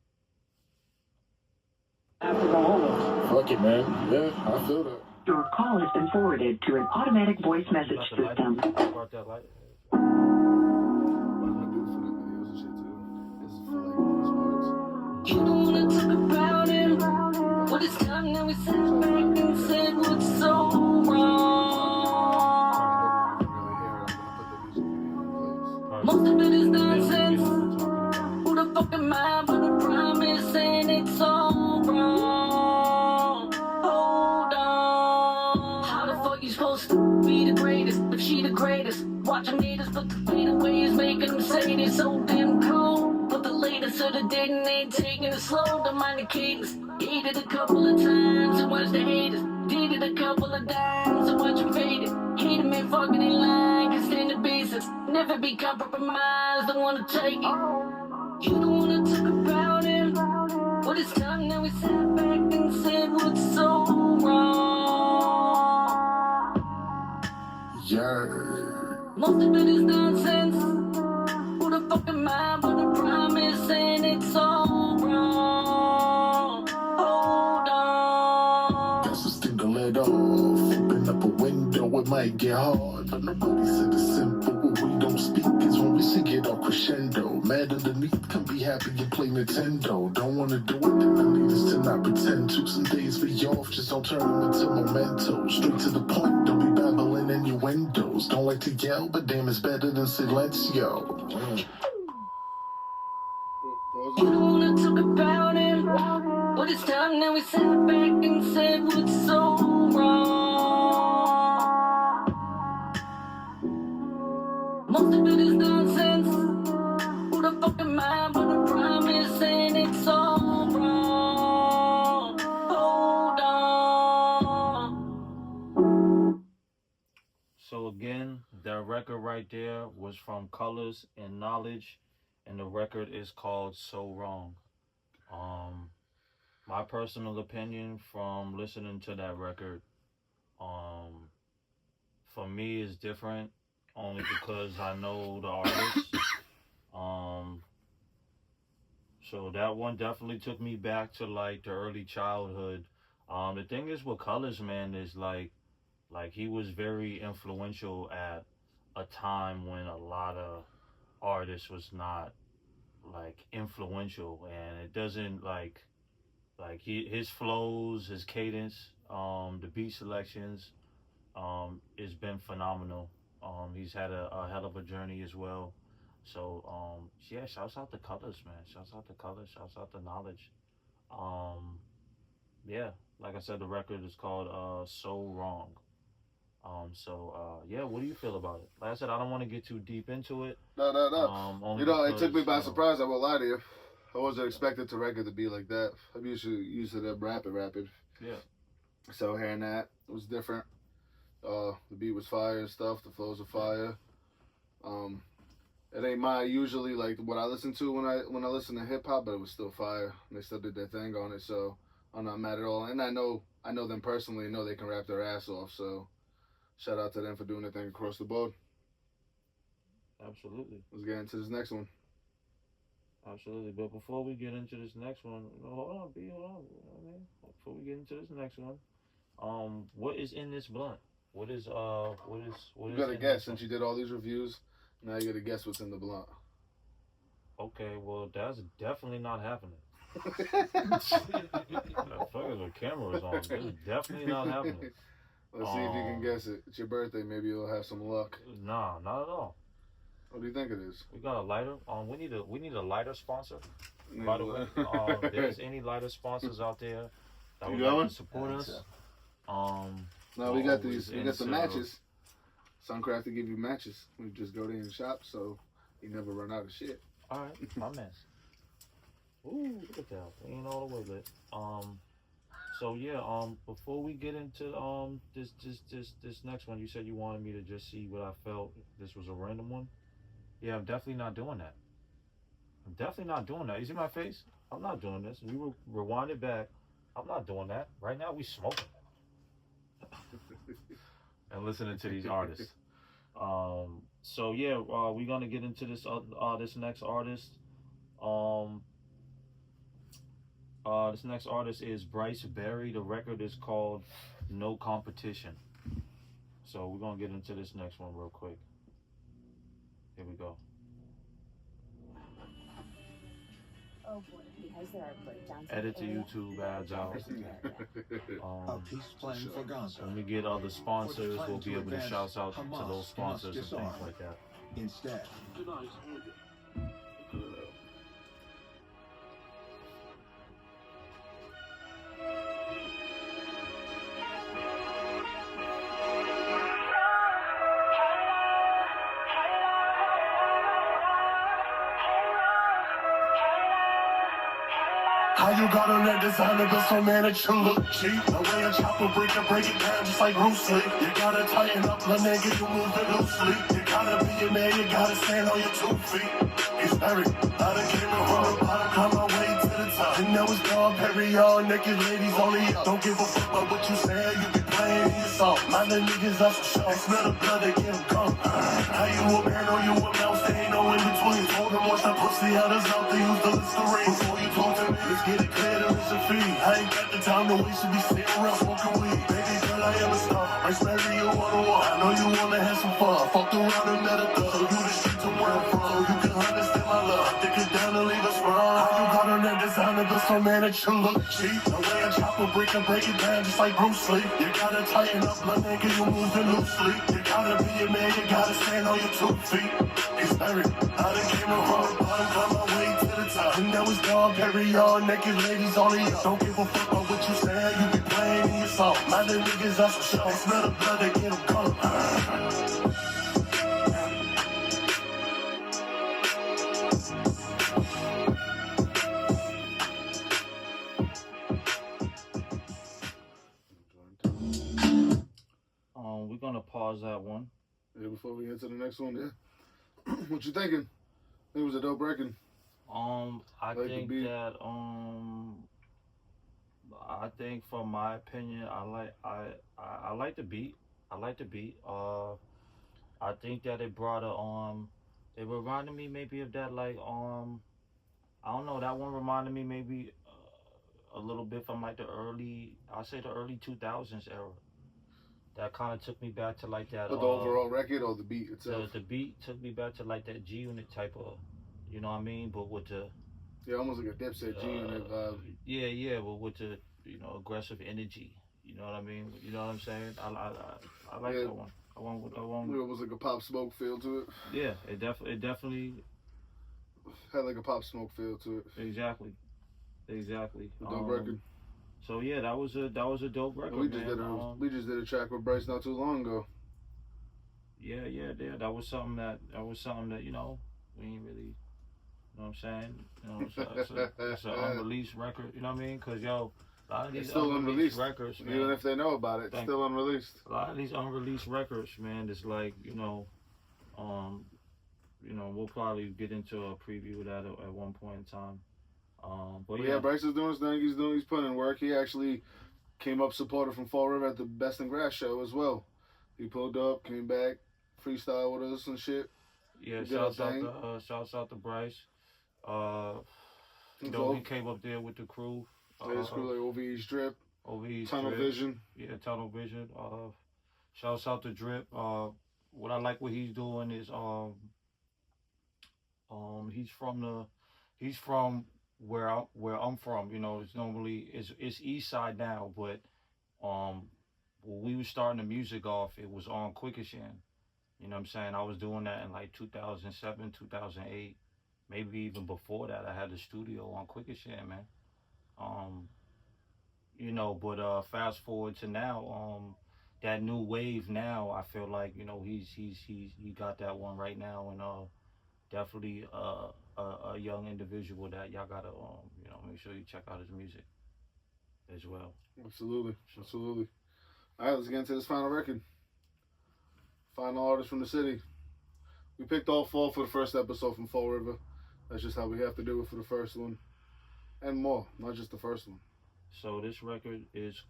Fuck it, man. Yeah, I feel that. Your call has been forwarded to an automatic voice message system. Start that light. You don't wanna talk about him, but it's time that we sat back and said what's so wrong. Most of it is nonsense. Who the fuck am I but a promise, and it's all wrong. Hold on. How the fuck you supposed to be the greatest if she the greatest? Watching haters put the fade away is making them say they're so damn cold. But the latest of the day and ain't taking it slow to mind the cadence. Ate it a couple of times and watch the haters. Did it a couple of times and watch them fade it. Hate them and fucking in line, can stand the basis. Never be compromised, don't wanna take it. You don't wanna talk about him, but it's time that we sat back and said what's so wrong. Yeah. Most of it is nonsense. Who the fuck am I but a promise, and it's all wrong. Hold on. Guess it's the lid off. Open up a window with might get hard, but nobody said it's simple. What we don't speak is when we sing it all crescendo. Mad underneath, can be happy and play Nintendo. Don't wanna do it, then I need us to not pretend to. Some days be off, just don't turn them into mementos. Straight to the point, don't be babbling innuendos. Don't like to yell, but damn, it's better than silencio. You don't wanna talk about it, but it's time that we sat back and said what's so wrong. Most of it is nonsense. Who the fuck am I but a promise and it's all wrong. Hold on. So again, that record right there was from Colors and Knowledge, and the record is called So Wrong. My personal opinion from listening to that record, for me is different, only because I know the artist. So that one definitely took me back to like the early childhood. The thing is with Colors, man, is like he was very influential at a time when a lot of artists was not like influential, and it doesn't like his flows, his cadence, the beat selections, it's been phenomenal. He's had a hell of a journey as well. So yeah, shouts out to Colors, man. Shouts out to Colors. Shouts out to Knowledge. Yeah, like I said, the record is called So Wrong. Yeah, what do you feel about it? Like I said, I don't want to get too deep into it. No. Only It took me by because, surprise, I won't lie to you. I wasn't expecting the record to be like that. I'm used to them rapid. Yeah. So hearing that, it was different. The beat was fire and stuff. The flows were fire. It ain't my usually like what I listen to when I listen to hip hop, but it was still fire. And they still did their thing on it, so I'm not mad at all. And I know them personally, know they can rap their ass off, so shout out to them for doing their thing across the board. Absolutely. Let's get into this next one. Absolutely. But before we get into this next one, hold on, B, hold on. You know what I mean? Before we get into this next one, what is in this blunt? What is You gotta guess, since you did all these reviews, now you gotta guess what's in the blunt. Okay, well that's definitely not happening. Fuckers with cameras on. This is definitely not happening. Let's see if you can guess it. It's your birthday, maybe you'll have some luck. Nah, not at all. What do you think it is? We got a lighter. We need a lighter sponsor. By the way, if there's any lighter sponsors out there that would like to support us. No, we got these. We got some matches. Suncraft to give you matches. We just go there and shop, so you never run out of shit. All right, my man. Ooh, look at that. We ain't all the way lit. So yeah, before we get into this next one, you said you wanted me to just see what I felt. This was a random one. Yeah, I'm definitely not doing that. I'm definitely not doing that. You see my face? I'm not doing this. You rewind it back. I'm not doing that. Right now, we smoking and listening to these artists. So yeah, we're gonna get into this this next artist. This next artist is Bryce Berry. The record is called No Competition. So we're gonna get into this next one real quick. Here we go. Oh boy, because there are breakdowns. Edit to YouTube, ads out. A peace plan for Gaza. When we get other sponsors, we'll be able to shout out to those sponsors and things like that. Instead, How you gotta let designer but so man that you look cheap? The way a chopper break it down just like Bruce Lee. You gotta tighten up, the nigga, you move it loosely. You gotta be a man, you gotta stand on your 2 feet. It's Perry, I done came from the bottom, climb my way to the top. And that was Dog Perry, all naked ladies only up. Don't give a fuck about what you say, you be playing in your song. My little niggas up for sure, they smell the blood, they get them gone. How you a man or you a mouse, there ain't no in between. Told them once I pussy out us out, they use the Listerine. Before you talk to me, let's get it clear, there is a fee. I ain't got the time to waste, to be sitting around smoking weed. Baby girl, I am a star, I swear you 101. I know fucked around and met a thug. You the shit to where I'm from, you can understand my love. Dick it down and leave us wrong. How you got on that designer, but so man that you look cheap. The way I chop a brick and break it down just like Bruce Lee. You gotta tighten up, my nigga, you moving loosely. You gotta be a man, you gotta stand on your 2 feet. It's very, I done came around the bottom, got my way to the top. And that was dog, carry all naked ladies on the up. Don't give a fuck about what you saying, you be playing in your song. My little niggas out for show, smell the blood, they get them gone. We're gonna pause that one. Yeah, before we get to the next one, yeah. What you thinking? It was a dope record. I Like think the beat. that I think from my opinion, I like the beat. I like the beat. I think that it brought it reminded me maybe of that like I don't know, that one reminded me maybe a little bit from like the early 2000s era. That kind of took me back to like that. But the overall record or the beat itself? The beat took me back to like that G Unit type of, you know what I mean? But with the almost like a Dipset G Unit vibe. Yeah, but with the aggressive energy. You know what I mean? You know what I'm saying? I like that one. I want with that one. It was like a Pop Smoke feel to it. Yeah, it definitely had like a Pop Smoke feel to it. Exactly. Dope record. So yeah, that was a dope record. We just did a track with Bryce not too long ago. Yeah. That was something that we ain't really. You know what I'm saying? It's an unreleased record. You know what I mean? Cause a lot of these still unreleased records, man. Even if they know about it, it's still unreleased. A lot of these unreleased records, man. It's like we'll probably get into a preview of that at one point in time. But yeah, Bryce is doing his thing. He's putting in work. He actually came up supported from Fall River at the Best in Grass show as well. He pulled up, came back, freestyle with us and shit. Yeah, shouts out to Bryce. He came up there with the crew. His crew like OVE's Drip. Tunnel Vision. Yeah, Tunnel Vision. Shouts out to Drip. What I like what he's doing is he's from where I'm from. It's normally it's East Side now, but when we were starting the music off, it was on Quikasham. You know what I'm saying? I was doing that in like 2007, 2008, maybe even before that. I had the studio on Quikasham, man. But fast forward to now, that new wave now, I feel like he got that one right now, and definitely a young individual that y'all gotta make sure you check out his music as well. Absolutely. All right, let's get into this final record. Final artist from the city. We picked all 4 for the first episode from Fall River. That's just how we have to do it for the first one, and more, not just the first one. So this record is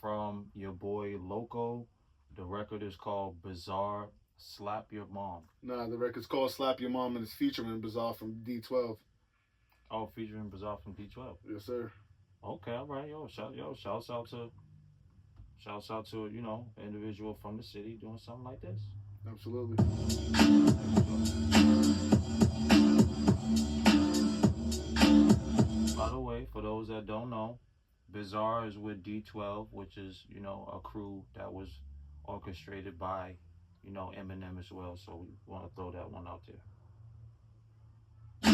from your boy Loco. The record is called Bizarre Slap Your Mom. Nah, the record's called Slap Your Mom and it's featuring Bizarre from D12. Oh, featuring Bizarre from D12. Yes, sir. Okay, all right, shouts out to an individual from the city doing something like this. Absolutely. By the way, for those that don't know, Bizarre is with D12, which is a crew that was orchestrated by Eminem as well. So we want to throw that one out there. This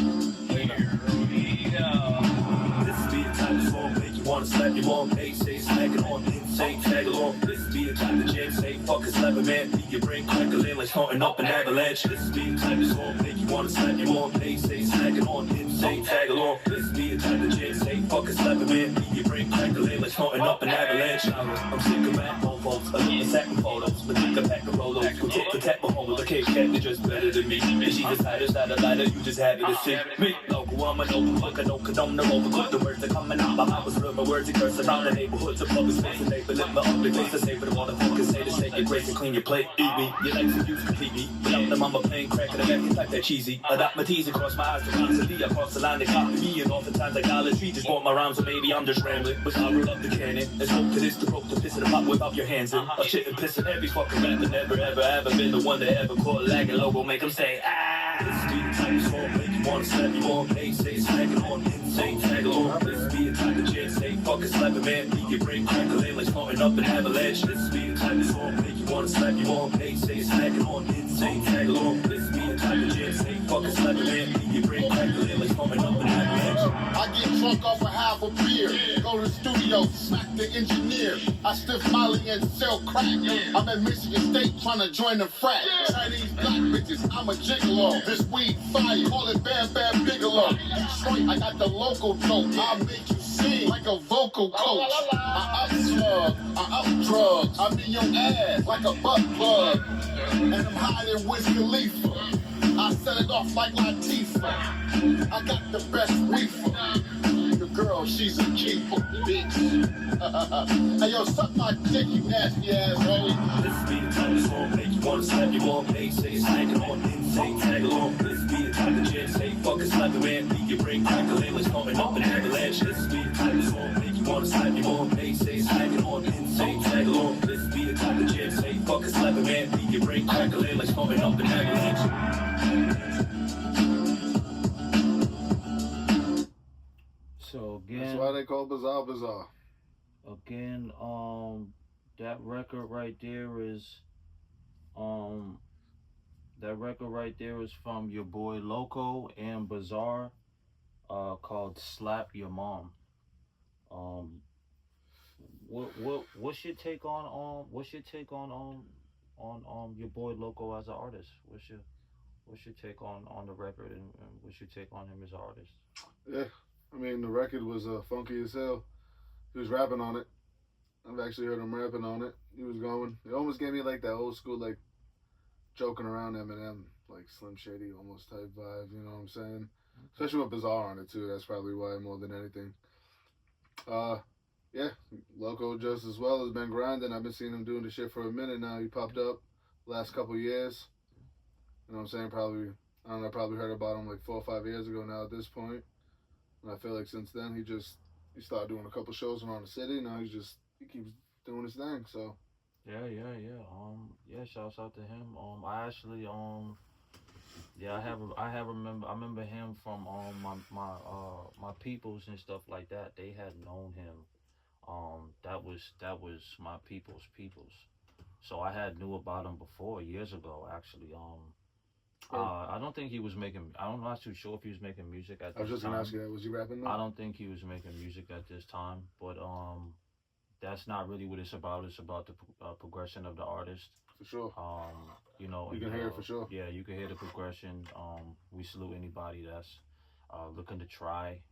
be the type of song make you wanna slap your mom. Hey, say smack it on, insane, tag along. This be the type of jam, say fuck a slap a man. Beat your brain crackling like starting up an avalanche. This be the type of song make you wanna slap your mom. Hey, say smack it on, insane, tag along. This be the type of jam, say fuck a slap a man. Beat your brain crackling like starting up an avalanche. I'm sick of rap folks, I look at satin photos, but think I pack the rolos. Go tit for tat behold, the cake cat, they're just better than to me. And she decided that a lighter, you just happy to see me. Local, I'm an open book, no condone, no overcook. The words are coming out, my mouth was real, my words are curse around the neighborhood. The public space, and they live my ugly face. I say, but all the focus, say to shake your grace and clean your plate. Eat me, your legs and use completely. Without them, I'm a plain crack and I'm like that cheesy. I dot my T's and cross my eyes to constantly. I cross the line, they copy me, and oftentimes I idolatry. Just bought my rhymes, or maybe I'm just rambling. But I roll up the cannon, and smoke to this, to broke the piss in the pot without your hands in. A shit and piss and every fucking rapper, never ever ever been the one that ever caught a lag and logo make them say, ah. This be the type of song make you wanna slap you on. They say it's hanging on, insane, tag along. This be the type of chance, say fuck it, slap a man. Beat your brain crackling like snorting up an avalanche. This be the type of song make you wanna slap you on. They say it's hanging on, insane, tag along. This be the type of chance, say fuck it, slap a man. Beat your brain crackling like snorting up an avalanche. I get drunk off a half a beer. Go to the studio, smack the engineer. I stiff Molly and sell crack. I'm at Michigan State trying to join the frat. Chinese black bitches, I'm a gigolo. This weed fire, call it Bam Bam Bigelow. Detroit, I got the local dope. I'll make you sing like a vocal coach. I up slug, I up drugs. I'm in your ass like a butt plug. And I'm hiding Wiz Khalifa. I set it off like Latifah. I got the best reefer. The girl, she's a keeper, bitch. Hey, yo, suck my dick, you nasty asshole. This be the type of song make you wanna slap you on. They say it's hanging on, insane, tag along. This be the type of jam, say fuck it, slap a man. Beat your brain crackling like snorting up an avalanche. This be the type of song make you wanna slap you on. They say it's hanging on, insane, tag along. This be the type of jam, say fuck it, slap a man. Beat your brain crackling like snorting up an avalanche. So again, that's why they call Bizarre Bizarre. Again, that record right there is, from your boy Loco and Bizarre, called "Slap Your Mom." What's your take on your boy Loco as an artist? What's your take on the record, and what's your take on him as an artist? Yeah, I mean the record was funky as hell. He was rapping on it. I've actually heard him rapping on it. He was going. It almost gave me like that old school like joking around Eminem, like Slim Shady almost type vibe. You know what I'm saying? Especially with Bizarre on it too. That's probably why more than anything. Yeah, Loco just as well has been grinding. I've been seeing him doing the shit for a minute now. He popped up last couple years. You know what I'm saying? Probably, I don't know, probably heard about him like 4 or 5 years ago now at this point. And I feel like since then he started doing a couple shows around the city. Now he keeps doing his thing. So yeah. Shouts out to him. I actually I remember him from my peoples and stuff like that. They had known him. That was my people's. So I had knew about him before, years ago actually. I don't think he was making. I'm not too sure if he was making music at this time. I was just gonna ask you that. Was he rapping now? I don't think he was making music at this time, but that's not really what it's about. It's about the progression of the artist. For sure. You know, you can hear it for sure. Yeah, you can hear the progression. We salute anybody that's looking to try.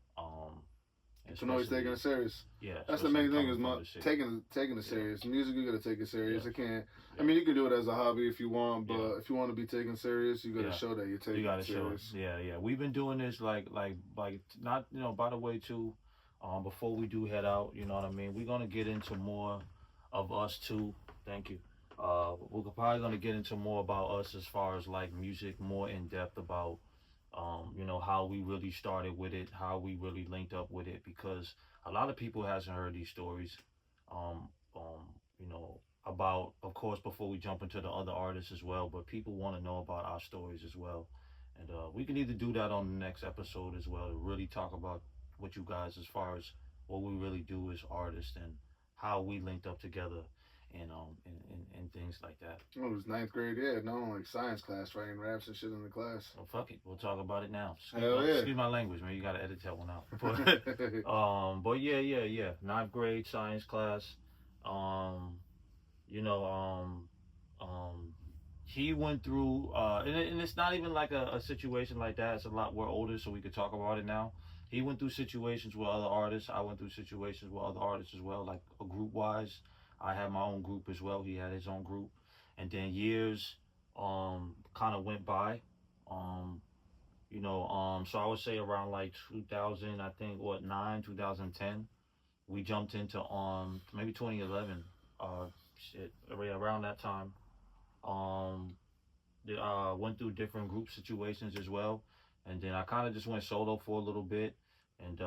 To know he's taking it serious. Yeah, that's the main thing is taking it serious. Music, you gotta take it serious. Yeah. It can't. I mean, you can do it as a hobby if you want, but if you want to be taken serious, you gotta show that you're taking it serious. Yeah. We've been doing this like not by the way too. Before we do head out, you know what I mean. We're gonna get into more of us too. Thank you. We're probably gonna get into more about us as far as like music, more in depth about. How we really started with it, how we really linked up with it, because a lot of people hasn't heard these stories, about, of course, before we jump into the other artists as well, but people want to know about our stories as well. And we can either do that on the next episode as well, to really talk about what you guys, as far as what we really do as artists and how we linked up together and things like that. Oh, it was 9th grade, yeah. No, like science class, writing raps and shit in the class. Well, fuck it. We'll talk about it now. Excuse my language, man. You gotta edit that one out. But yeah. 9th grade science class. He went through, and it's not even like a situation like that. It's a lot. We're older, so we could talk about it now. He went through situations with other artists. I went through situations with other artists as well, like a group wise. I had my own group as well. He had his own group. And then years kind of went by. So I would say around like 2000, I think, 2010, we jumped into maybe 2011, around that time. Um, went through different group situations as well, and then I kind of just went solo for a little bit, and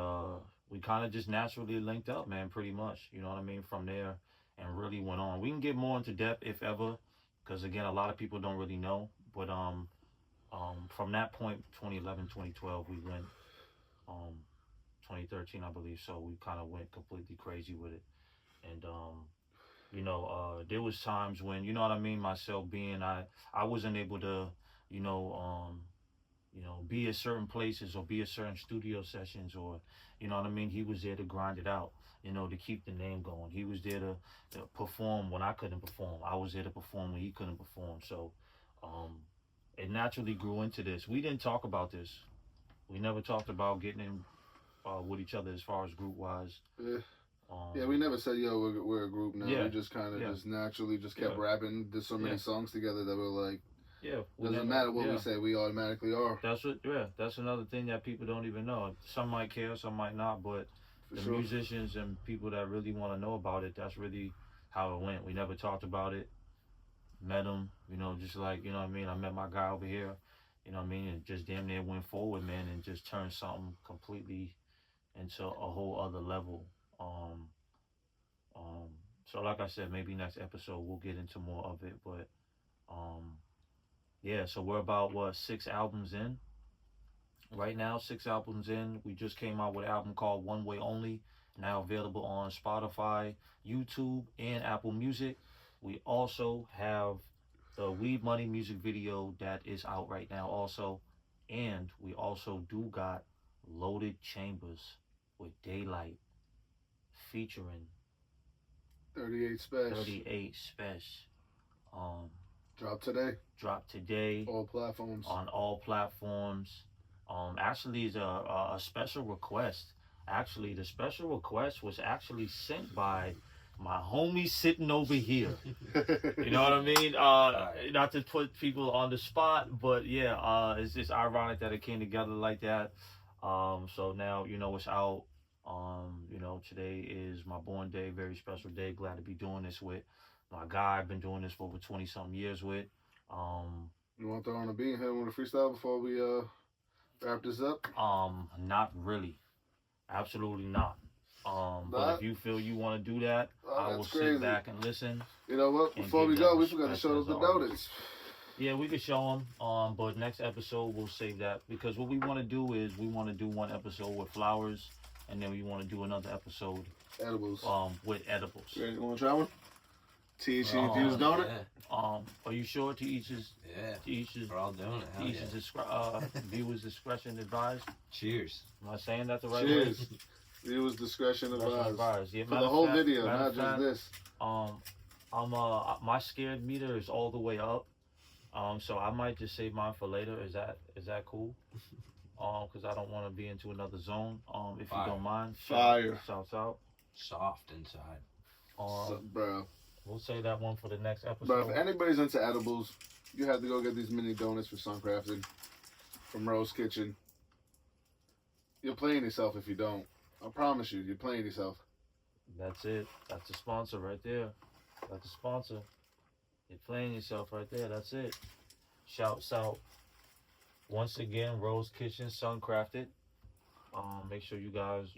we kind of just naturally linked up, man, pretty much. You know what I mean? From there, and really went on. We can get more into depth if ever, because again, a lot of people don't really know. But from that point, 2011, 2012, we went 2013, I believe. So we kind of went completely crazy with it, and there was times when, you know what I mean, myself being I wasn't able to, you know, be at certain places or be at certain studio sessions, or, you know what I mean. He was there to grind it out, to keep the name going. He was there to perform when I couldn't perform. I was there to perform when he couldn't perform. So, it naturally grew into this. We didn't talk about this. We never talked about getting in with each other as far as group wise. Yeah, we never said, yo, we're a group now. Yeah, we just kind of just naturally just kept Yeah. rapping. Did so many Yeah. songs together that we're like, Yeah, doesn't matter what we say, we automatically are. That's another thing that people don't even know. Some might care, some might not, but the sure. musicians and people that really want to know about it, that's really how it went. We never talked about it. Met him, just like, you know what I mean. I met my guy over here, you know what I mean, and just damn near went forward, man, and just turned something completely into a whole other level. Um, um, so like I said, maybe next episode we'll get into more of it, but um, yeah. So we're about 6 albums in right now. 6 albums in. We just came out with an album called One Way Only, now available on Spotify, YouTube, and Apple Music. We also have the Weed Money music video that is out right now also, and we also do got Loaded Chambers with Daylight featuring 38 Special. 38 Special. Drop today. All platforms. On all platforms. Actually, it's a special request. Actually, the special request was actually sent by my homie sitting over here. You know what I mean? Not to put people on the spot, but yeah, it's just ironic that it came together like that. So now, it's out. Today is my born day, very special day. Glad to be doing this with my guy. I've been doing this for over 20 something years with. You want to throw on a beat and hit him with a freestyle before we wrap this up? Not really. Absolutely not. But if you feel you want to do that, I will sit back and listen. You know what? Before we go, we forgot to show them the notice. Yeah, we could show them. But next episode we'll save that, because what we want to do is we want to do one episode with flowers, and then we want to do another episode edibles. With edibles. You want to try one? THC infused donut. Yeah. Are you sure? To each his. We're all doing it. To each his viewers' discretion advised. Cheers. Am I saying that the right way? Cheers. Viewers' discretion advised. Yeah, for the whole video, not just this. My scared meter is all the way up. So I might just save mine for later. Is that cool? Because I don't want to be into another zone. If you don't mind. Fire. Shouts out. Soft inside. Bro. We'll say that one for the next episode. But if anybody's into edibles, you have to go get these mini donuts for Suncrafted from Rose Kitchen. You're playing yourself if you don't. I promise you, you're playing yourself. That's it. That's the sponsor right there. That's the sponsor. You're playing yourself right there. That's it. Shouts out once again, Rose Kitchen, Suncrafted. Make sure you guys,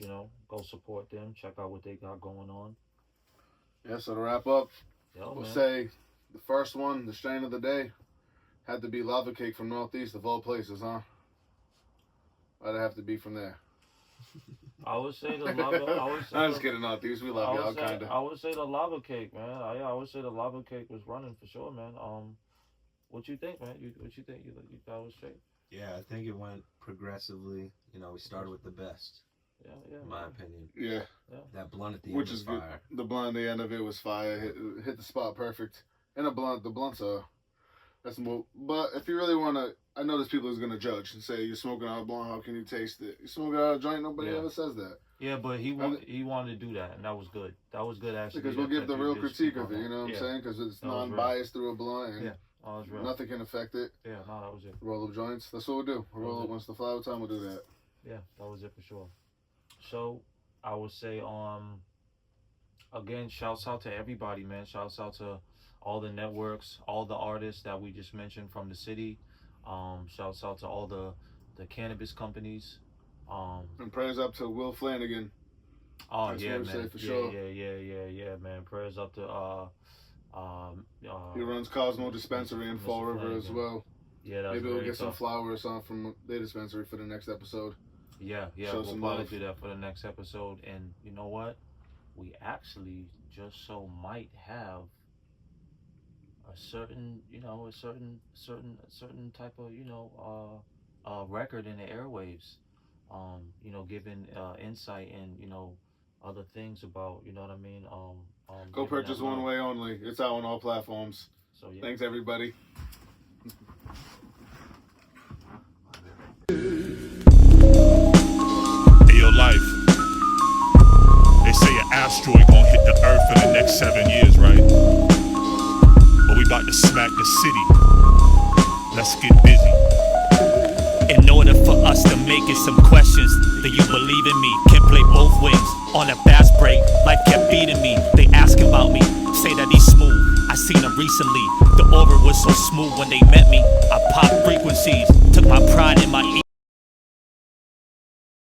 go support them. Check out what they got going on. Yeah, so to wrap up, we'll say the first one, the strain of the day, had to be Lava Cake from Northeast, of all places, huh? Why'd it have to be from there? I would say the lava. I'm just kidding, Northeast. We love y'all, kind of. I would say the Lava Cake, man. I would say the Lava Cake was running for sure, man. What you think, man? What you think? You thought it was straight? Yeah, I think it went progressively. We started with the best. Yeah. In my opinion. Yeah. That blunt at the end was fire. Good. The blunt at the end of it was fire. Hit the spot perfect. And the blunts are, that's more. But if you really want to, I know there's people who's going to judge and say, you're smoking out a blunt, how can you taste it? You smoking out a joint, nobody ever says that. Yeah, but he wanted to do that, and that was good. That was good, actually. Because we'll give the real critique of it, you know what I'm saying? Because it's non-biased through a blunt. And Oh, it's real. Nothing can affect it. Yeah, no, that was it. Roll up joints. That's what we'll do. We'll roll up once the flower time. We'll do that. Yeah, that was it for sure. So I would say, again, shouts out to everybody, man. Shouts out to all the networks, all the artists that we just mentioned from the city. Shouts out to all the cannabis companies. And prayers up to Will Flanagan. Oh, that's yeah, what man. for sure. Yeah, man. Prayers up to he runs Cosmo Dispensary in Fall River as well. Yeah, that's maybe we'll get some tough. flower or something from their dispensary for the next episode. Yeah, Show we'll some probably love. do that for the next episode. And you know what? We actually just so might have a certain type of, record in the airwaves. Giving insight and other things about, you know what I mean. Go purchase One Way Only. It's out on all platforms. So yeah. Thanks everybody. Hey, yo, Life. They say an asteroid gonna hit the Earth in the next 7 years, right? But we about to smack the city. Let's get busy. In order for us to make it, some questions. Do you believe in me? Can play both wings on a fast break. Life kept beating me. They asking about me. Say that he's smooth. I seen him recently. The aura was so smooth when they met me. I popped frequencies. Took my pride in my